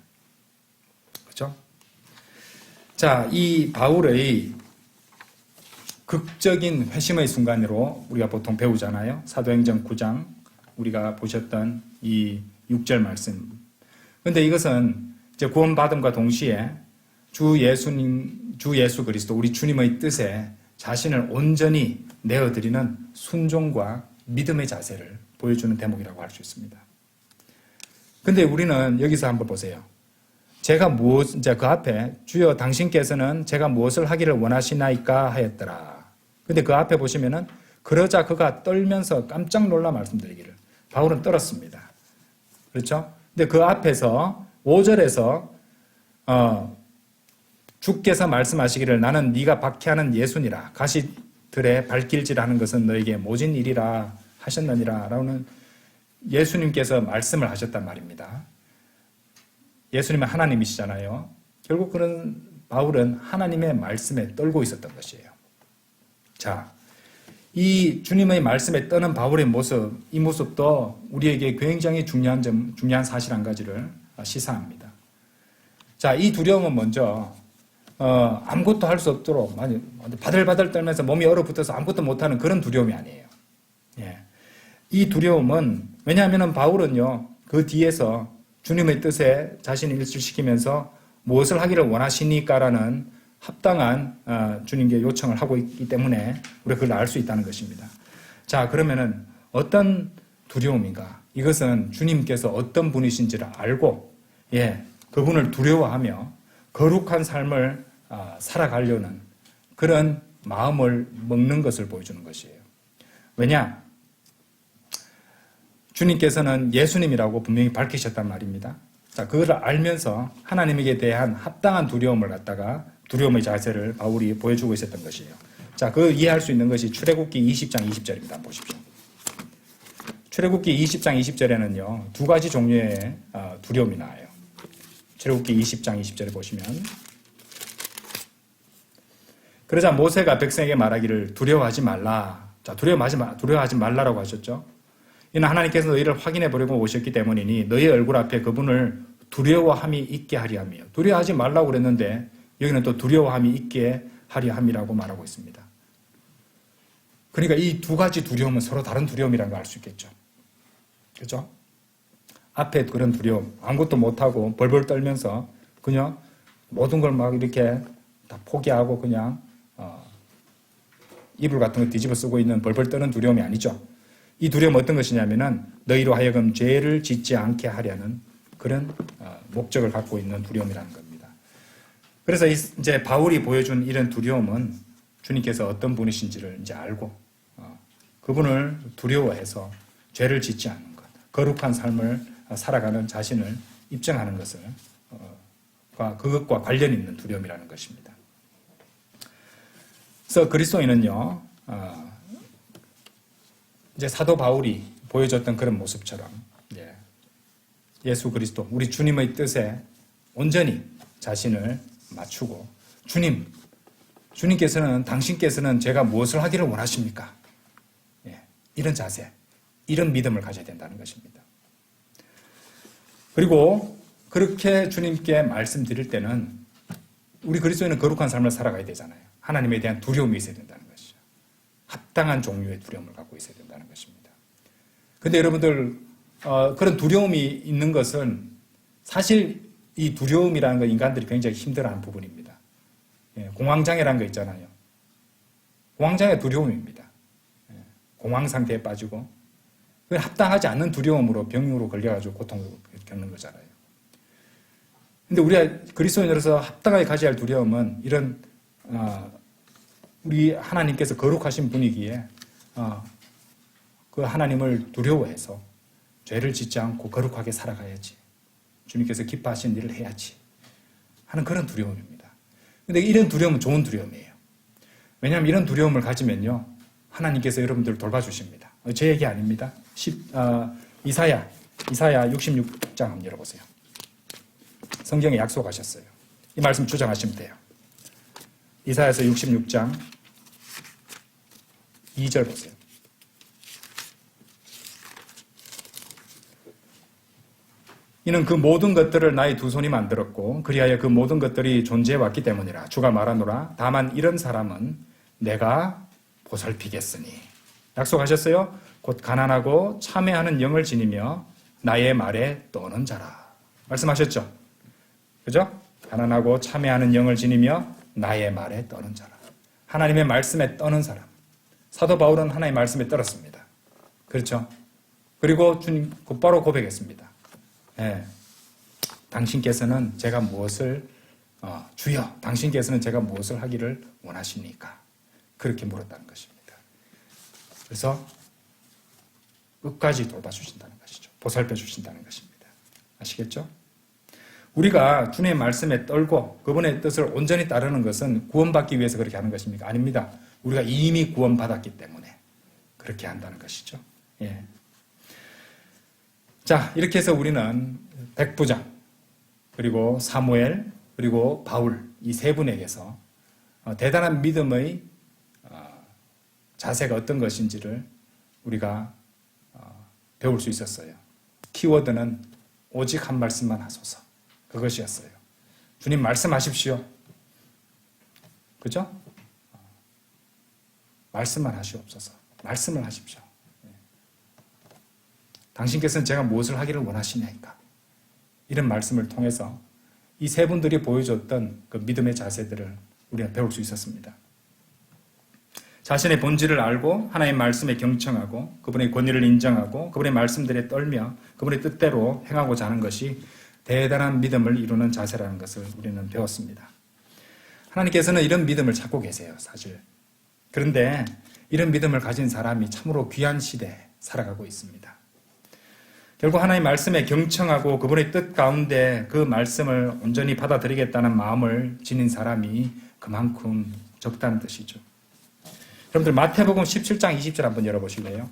그렇죠? 자, 이 바울의 극적인 회심의 순간으로 우리가 보통 배우잖아요. 사도행전 9장 우리가 보셨던 이 6절 말씀. 그런데 이것은 이제 구원받음과 동시에 주 예수 그리스도 우리 주님의 뜻에 자신을 온전히 내어드리는 순종과 믿음의 자세를 보여주는 대목이라고 할 수 있습니다. 근데 우리는 여기서 한번 보세요. 이제 그 앞에 주여 당신께서는 제가 무엇을 하기를 원하시나이까 하였더라. 근데 그 앞에 보시면은 그러자 그가 떨면서 깜짝 놀라 말씀드리기를. 바울은 떨었습니다. 그렇죠? 근데 그 앞에서 5절에서 주께서 말씀하시기를 나는 네가 박해하는 예수니라. 가시들의 발길질하는 것은 너에게 모진 일이라 하셨느니라. 라고는 예수님께서 말씀을 하셨단 말입니다. 예수님은 하나님이시잖아요. 결국 그런 바울은 하나님의 말씀에 떨고 있었던 것이에요. 자, 이 주님의 말씀에 떠는 바울의 모습, 이 모습도 우리에게 굉장히 중요한 사실 한 가지를 시사합니다. 자, 이 두려움은 먼저 아무것도 할 수 없도록 바들바들 떨면서 몸이 얼어붙어서 아무것도 못하는 그런 두려움이 아니에요. 예. 이 두려움은 왜냐하면 바울은요 그 뒤에서 주님의 뜻에 자신을 일치시키면서 무엇을 하기를 원하시니까라는 합당한 주님께 요청을 하고 있기 때문에 우리가 그걸 알 수 있다는 것입니다. 자, 그러면은 어떤 두려움인가? 이것은 주님께서 어떤 분이신지를 알고 그분을 두려워하며 거룩한 삶을 살아가려는 그런 마음을 먹는 것을 보여주는 것이에요. 왜냐? 주님께서는 예수님이라고 분명히 밝히셨단 말입니다. 자, 그걸 알면서 하나님에게 대한 합당한 두려움의 자세를 바울이 보여주고 있었던 것이에요. 자, 그걸 이해할 수 있는 것이 출애굽기 20장 20절입니다. 보십시오. 출애굽기 20장 20절에는요, 두 가지 종류의 두려움이 나와요. 출애굽기 20장 20절에 보시면, 그러자 모세가 백성에게 말하기를 두려워하지 말라. 자, 두려워하지 말라라고 하셨죠. 이는 하나님께서 너희를 확인해 보려고 오셨기 때문이니 너희 얼굴 앞에 그분을 두려워함이 있게 하리 하며 두려워하지 말라고 그랬는데 여기는 또 두려워함이 있게 하리 함이라고 말하고 있습니다. 그러니까 이 두 가지 두려움은 서로 다른 두려움이라는 걸 알 수 있겠죠. 그렇죠? 앞에 그런 두려움, 아무것도 못하고 벌벌 떨면서 그냥 모든 걸 막 이렇게 다 포기하고 그냥 이불 같은 거 뒤집어 쓰고 있는 벌벌 떠는 두려움이 아니죠. 이 두려움은 어떤 것이냐면은 너희로 하여금 죄를 짓지 않게 하려는 그런 목적을 갖고 있는 두려움이라는 겁니다. 그래서 이제 바울이 보여준 이런 두려움은 주님께서 어떤 분이신지를 이제 알고 그분을 두려워해서 죄를 짓지 않는 것, 거룩한 삶을 살아가는 자신을 입증하는 것을 그것과 관련 있는 두려움이라는 것입니다. 그래서 그리스도인은요. 이제 사도 바울이 보여줬던 그런 모습처럼 예수 그리스도, 우리 주님의 뜻에 온전히 자신을 맞추고 주님께서는 당신께서는 제가 무엇을 하기를 원하십니까? 예, 이런 자세, 이런 믿음을 가져야 된다는 것입니다. 그리고 그렇게 주님께 말씀드릴 때는 우리 그리스도인은 거룩한 삶을 살아가야 되잖아요. 하나님에 대한 두려움이 있어야 된다는 것이죠. 합당한 종류의 두려움을 갖고 있어야 된다는 것입니다. 그런데 여러분들 그런 두려움이 있는 것은 사실 이 두려움이라는 건 인간들이 굉장히 힘들어하는 부분입니다. 예, 공황장애라는 거 있잖아요. 공황장애 두려움입니다. 예, 공황 상태에 빠지고 그건 합당하지 않는 두려움으로 병으로 걸려가지고 고통을 겪는 거잖아요. 근데 우리가 그리스도인으로서 합당하게 가져야 할 두려움은 이런 우리 하나님께서 거룩하신 분이기에 그 하나님을 두려워해서 죄를 짓지 않고 거룩하게 살아가야지. 주님께서 기뻐하신 일을 해야지 하는 그런 두려움입니다. 근데 이런 두려움은 좋은 두려움이에요. 왜냐하면 이런 두려움을 가지면요, 하나님께서 여러분들을 돌봐주십니다. 제 얘기 아닙니다. 이사야 66장 한번 열어보세요. 성경에 약속하셨어요. 이 말씀 주장하시면 돼요. 이사야서 66장 2절 보세요. 이는 그 모든 것들을 나의 두 손이 만들었고 그리하여 그 모든 것들이 존재해 왔기 때문이라. 주가 말하노라. 다만 이런 사람은 내가 보살피겠으니. 약속하셨어요. 곧 가난하고 참회하는 영을 지니며 나의 말에 떠는 자라. 말씀하셨죠? 그죠? 가난하고 참회하는 영을 지니며 나의 말에 떠는 자라. 하나님의 말씀에 떠는 사람. 사도 바울은 하나님의 말씀에 떨었습니다. 그렇죠? 그리고 주님 곧바로 고백했습니다. 예, 당신께서는 제가 무엇을 주여, 당신께서는 제가 무엇을 하기를 원하십니까? 그렇게 물었다는 것입니다. 그래서 끝까지 돌봐주신다는 것이죠. 보살펴 주신다는 것입니다. 아시겠죠? 우리가 주님의 말씀에 떨고 그분의 뜻을 온전히 따르는 것은 구원받기 위해서 그렇게 하는 것입니까? 아닙니다. 우리가 이미 구원받았기 때문에 그렇게 한다는 것이죠. 예. 자, 이렇게 해서 우리는 백부장, 그리고 사무엘, 그리고 바울, 이 세 분에게서 대단한 믿음의 자세가 어떤 것인지를 우리가 배울 수 있었어요. 키워드는 오직 한 말씀만 하소서. 그것이었어요. 주님 말씀하십시오. 그죠? 말씀만 하시옵소서. 말씀을 하십시오. 당신께서는 제가 무엇을 하기를 원하시냐니까. 이런 말씀을 통해서 이 세 분들이 보여줬던 그 믿음의 자세들을 우리가 배울 수 있었습니다. 자신의 본질을 알고 하나님의 말씀에 경청하고 그분의 권위를 인정하고 그분의 말씀들에 떨며 그분의 뜻대로 행하고자 하는 것이 대단한 믿음을 이루는 자세라는 것을 우리는 배웠습니다. 하나님께서는 이런 믿음을 찾고 계세요, 사실. 그런데 이런 믿음을 가진 사람이 참으로 귀한 시대에 살아가고 있습니다. 결국 하나님의 말씀에 경청하고 그분의 뜻 가운데 그 말씀을 온전히 받아들이겠다는 마음을 지닌 사람이 그만큼 적다는 뜻이죠. 여러분들 마태복음 17장 20절 한번 열어보실래요?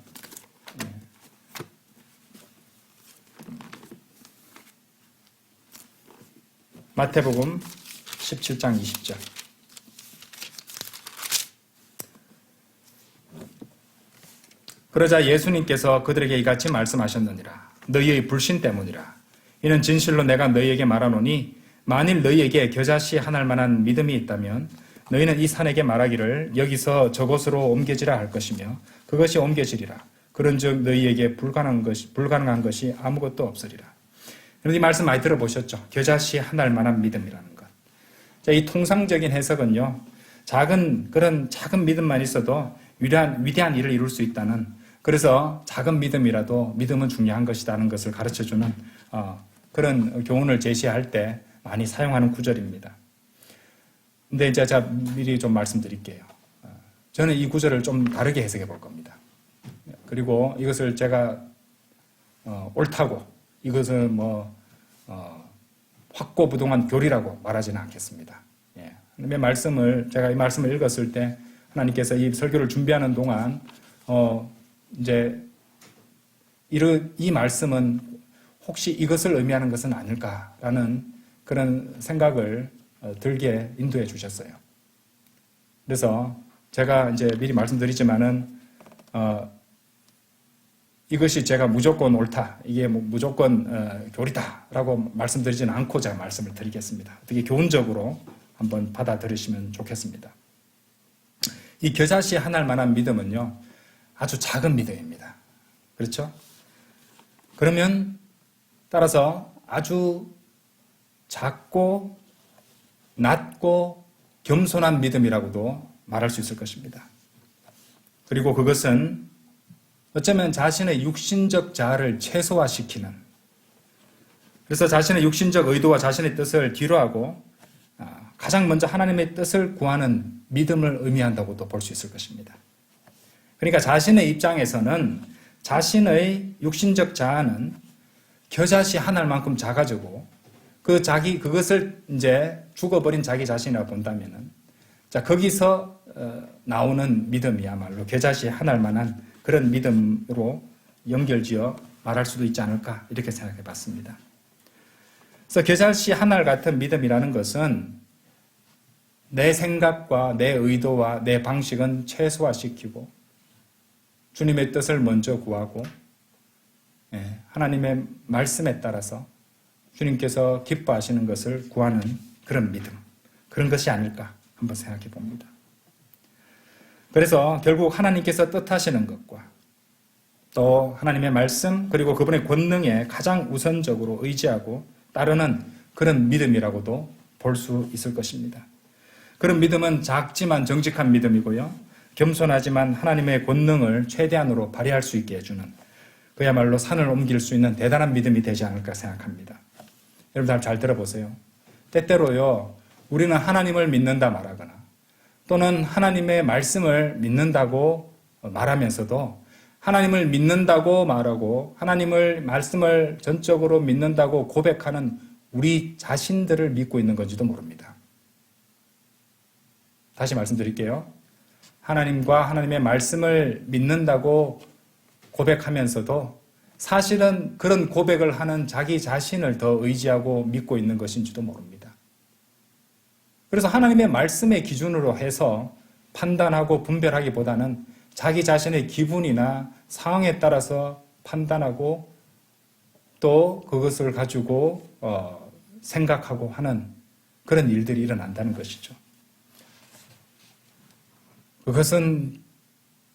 마태복음 17장 20절. 그러자 예수님께서 그들에게 이같이 말씀하셨느니라. 너희의 불신 때문이라. 이는 진실로 내가 너희에게 말하노니 만일 너희에게 겨자씨 하나일 만한 믿음이 있다면 너희는 이 산에게 말하기를 여기서 저곳으로 옮겨지라 할 것이며 그것이 옮겨지리라. 그런즉 너희에게 불가능한 것이 아무것도 없으리라. 여러분 이 말씀 많이 들어보셨죠? 겨자씨 하나일 만한 믿음이라는 것. 자, 이 통상적인 해석은요. 그런 작은 믿음만 있어도 위대한 일을 이룰 수 있다는, 그래서 작은 믿음이라도 믿음은 중요한 것이라는 것을 가르쳐주는 그런 교훈을 제시할 때 많이 사용하는 구절입니다. 근데 이제 제가 미리 좀 말씀드릴게요. 저는 이 구절을 좀 다르게 해석해 볼 겁니다. 그리고 이것을 제가 옳다고, 이것은 확고부동한 교리라고 말하지는 않겠습니다. 예. 제가 이 말씀을 읽었을 때 하나님께서 이 설교를 준비하는 동안 이제 이 말씀은 혹시 이것을 의미하는 것은 아닐까라는 그런 생각을 들게 인도해 주셨어요. 그래서 제가 이제 미리 말씀드리지만은 이것이 제가 무조건 옳다, 이게 뭐 무조건 교리다라고 말씀드리지는 않고자 말씀을 드리겠습니다. 어떻게 교훈적으로 한번 받아들이시면 좋겠습니다. 이 겨자씨 하나일 만한 믿음은요, 아주 작은 믿음입니다. 그렇죠? 그러면 따라서 아주 작고 낮고 겸손한 믿음이라고도 말할 수 있을 것입니다. 그리고 그것은 어쩌면 자신의 육신적 자아를 최소화시키는, 그래서 자신의 육신적 의도와 자신의 뜻을 뒤로하고 가장 먼저 하나님의 뜻을 구하는 믿음을 의미한다고도 볼 수 있을 것입니다. 그러니까 자신의 입장에서는 자신의 육신적 자아는 겨자씨 하나만큼 작아지고 그것을 이제 죽어버린 자기 자신이라고 본다면은, 자, 거기서 나오는 믿음이야말로 겨자씨 하나일 만한 그런 믿음으로 연결지어 말할 수도 있지 않을까, 이렇게 생각해 봤습니다. 그래서 겨자씨 하나를 같은 믿음이라는 것은 내 생각과 내 의도와 내 방식은 최소화시키고 주님의 뜻을 먼저 구하고 하나님의 말씀에 따라서 주님께서 기뻐하시는 것을 구하는 그런 믿음, 그런 것이 아닐까 한번 생각해 봅니다. 그래서 결국 하나님께서 뜻하시는 것과 또 하나님의 말씀 그리고 그분의 권능에 가장 우선적으로 의지하고 따르는 그런 믿음이라고도 볼 수 있을 것입니다. 그런 믿음은 작지만 정직한 믿음이고요, 겸손하지만 하나님의 권능을 최대한으로 발휘할 수 있게 해주는, 그야말로 산을 옮길 수 있는 대단한 믿음이 되지 않을까 생각합니다. 여러분 잘 들어보세요. 때때로요, 우리는 하나님을 믿는다 말하거나 또는 하나님의 말씀을 믿는다고 말하면서도 하나님을 믿는다고 말하고 하나님의 말씀을 전적으로 믿는다고 고백하는 우리 자신들을 믿고 있는 건지도 모릅니다. 다시 말씀드릴게요. 하나님과 하나님의 말씀을 믿는다고 고백하면서도 사실은 그런 고백을 하는 자기 자신을 더 의지하고 믿고 있는 것인지도 모릅니다. 그래서 하나님의 말씀의 기준으로 해서 판단하고 분별하기보다는 자기 자신의 기분이나 상황에 따라서 판단하고 또 그것을 가지고 생각하고 하는 그런 일들이 일어난다는 것이죠. 그것은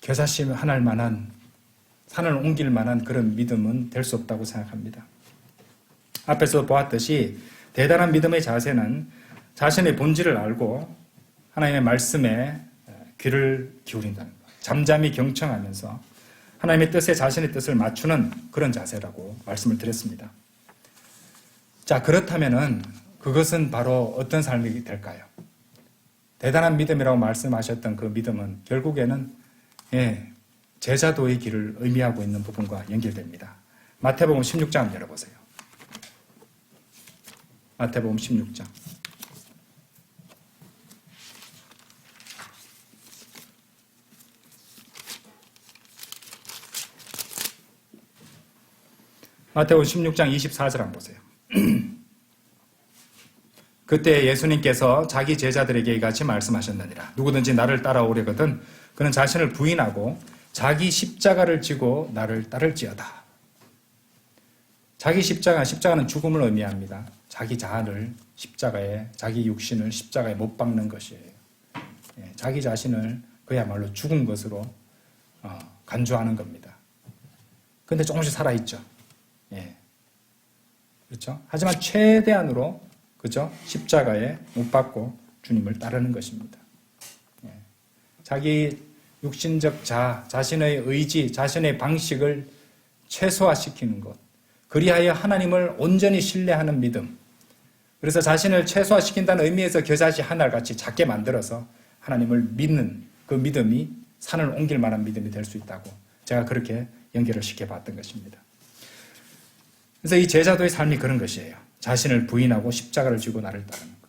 겨자씨 하나일 만한, 산을 옮길 만한 그런 믿음은 될 수 없다고 생각합니다. 앞에서 보았듯이 대단한 믿음의 자세는 자신의 본질을 알고 하나님의 말씀에 귀를 기울인다는 것, 잠잠히 경청하면서 하나님의 뜻에 자신의 뜻을 맞추는 그런 자세라고 말씀을 드렸습니다. 자, 그렇다면은 그것은 바로 어떤 삶이 될까요? 대단한 믿음이라고 말씀하셨던 그 믿음은 결국에는 제자도의 길을 의미하고 있는 부분과 연결됩니다. 마태복음 16장 열어보세요. 마태복음 16장. 마태복음 16장 24절 한번 보세요. 그때 예수님께서 자기 제자들에게 이같이 말씀하셨느니라. 누구든지 나를 따라오려거든 그는 자신을 부인하고 자기 십자가를 지고 나를 따를지어다. 자기 십자가는 죽음을 의미합니다. 자기 자아를 십자가에, 자기 육신을 십자가에 못 박는 것이에요. 자기 자신을 그야말로 죽은 것으로 간주하는 겁니다. 그런데 조금씩 살아있죠. 그렇죠? 하지만 최대한으로, 그죠? 십자가에 못 박고 주님을 따르는 것입니다. 자기 육신적 자신의 의지, 자신의 방식을 최소화시키는 것. 그리하여 하나님을 온전히 신뢰하는 믿음. 그래서 자신을 최소화시킨다는 의미에서 겨자씨 하나를 같이 작게 만들어서 하나님을 믿는 그 믿음이 산을 옮길 만한 믿음이 될 수 있다고 제가 그렇게 연결을 시켜봤던 것입니다. 그래서 이 제자도의 삶이 그런 것이에요. 자신을 부인하고 십자가를 지고 나를 따르는 것.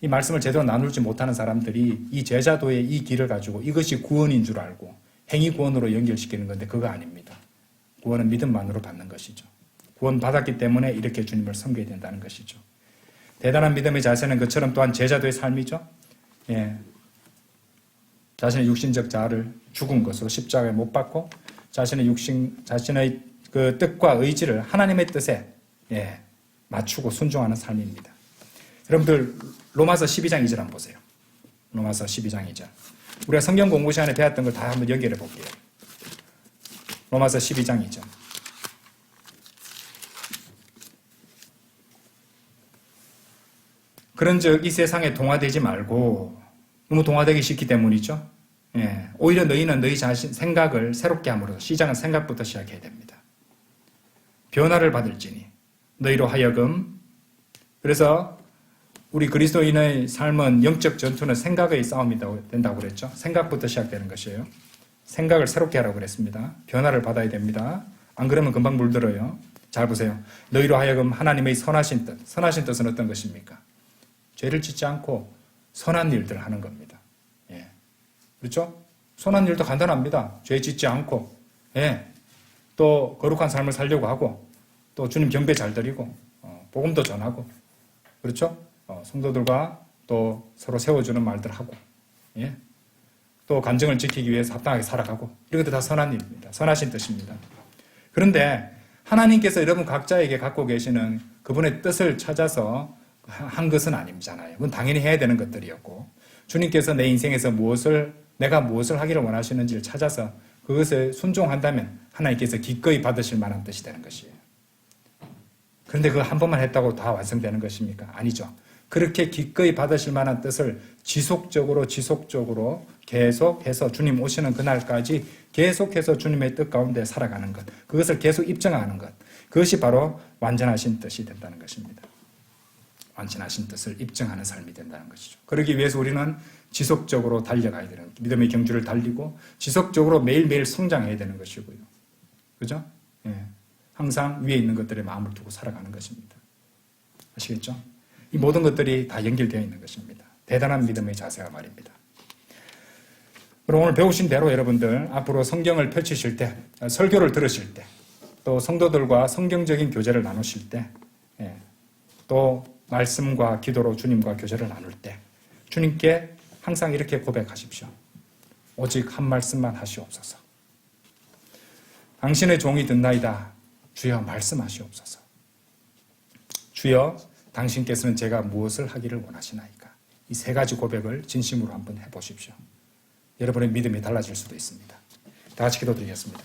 이 말씀을 제대로 나눌지 못하는 사람들이 이 제자도의 이 길을 가지고 이것이 구원인 줄 알고 행위 구원으로 연결시키는 건데 그거 아닙니다. 구원은 믿음만으로 받는 것이죠. 구원 받았기 때문에 이렇게 주님을 섬겨야 된다는 것이죠. 대단한 믿음의 자세는 그처럼 또한 제자도의 삶이죠. 예. 자신의 육신적 자아를 죽은 것으로 십자가에 못 박고 자신의 그 뜻과 의지를 하나님의 뜻에 맞추고 순종하는 삶입니다. 여러분들 로마서 12장 2절 한번 보세요. 로마서 12장 2절. 우리가 성경 공부 시간에 배웠던 걸 다 한번 연결해 볼게요. 로마서 12장 2절. 그런즉 이 세상에 동화되지 말고, 너무 동화되기 싫기 때문이죠. 오히려 너희는 너희 자신 생각을 새롭게 함으로 시작은 생각부터 시작해야 됩니다. 변화를 받을지니 너희로 하여금. 그래서 우리 그리스도인의 삶은 영적 전투는 생각의 싸움이 된다고 그랬죠. 생각부터 시작되는 것이에요. 생각을 새롭게 하라고 그랬습니다. 변화를 받아야 됩니다. 안 그러면 금방 물들어요. 잘 보세요. 너희로 하여금 하나님의 선하신 뜻. 선하신 뜻은 어떤 것입니까? 죄를 짓지 않고 선한 일들을 하는 겁니다. 그렇죠? 선한 일도 간단합니다. 죄 짓지 않고, 또 거룩한 삶을 살려고 하고, 또 주님 경배 잘 드리고, 복음도 전하고, 그렇죠? 성도들과 또 서로 세워주는 말들 하고, 또 간증을 지키기 위해서 합당하게 살아가고, 이런 것도 다 선한 일입니다. 선하신 뜻입니다. 그런데 하나님께서 여러분 각자에게 갖고 계시는 그분의 뜻을 찾아서 한 것은 아니잖아요. 그건 당연히 해야 되는 것들이었고, 주님께서 내 인생에서 내가 무엇을 하기를 원하시는지를 찾아서 그것에 순종한다면 하나님께서 기꺼이 받으실 만한 뜻이 되는 것이에요. 그런데 그거 한 번만 했다고 다 완성되는 것입니까? 아니죠. 그렇게 기꺼이 받으실 만한 뜻을 지속적으로 계속해서 주님 오시는 그날까지 계속해서 주님의 뜻 가운데 살아가는 것, 그것을 계속 입증하는 것, 그것이 바로 완전하신 뜻이 된다는 것입니다. 완전하신 뜻을 입증하는 삶이 된다는 것이죠. 그러기 위해서 우리는 지속적으로 달려가야 되는, 믿음의 경주를 달리고 지속적으로 매일매일 성장해야 되는 것이고요. 그죠? 항상 위에 있는 것들에 마음을 두고 살아가는 것입니다. 아시겠죠? 이 모든 것들이 다 연결되어 있는 것입니다. 대단한 믿음의 자세가 말입니다. 그럼 오늘 배우신 대로 여러분들 앞으로 성경을 펼치실 때, 설교를 들으실 때, 또 성도들과 성경적인 교제를 나누실 때, 또 말씀과 기도로 주님과 교제를 나눌 때 주님께 항상 이렇게 고백하십시오. 오직 한 말씀만 하시옵소서. 당신의 종이 듣나이다. 주여 말씀하시옵소서. 주여 당신께서는 제가 무엇을 하기를 원하시나이까. 이 세 가지 고백을 진심으로 한번 해보십시오. 여러분의 믿음이 달라질 수도 있습니다. 다 같이 기도드리겠습니다.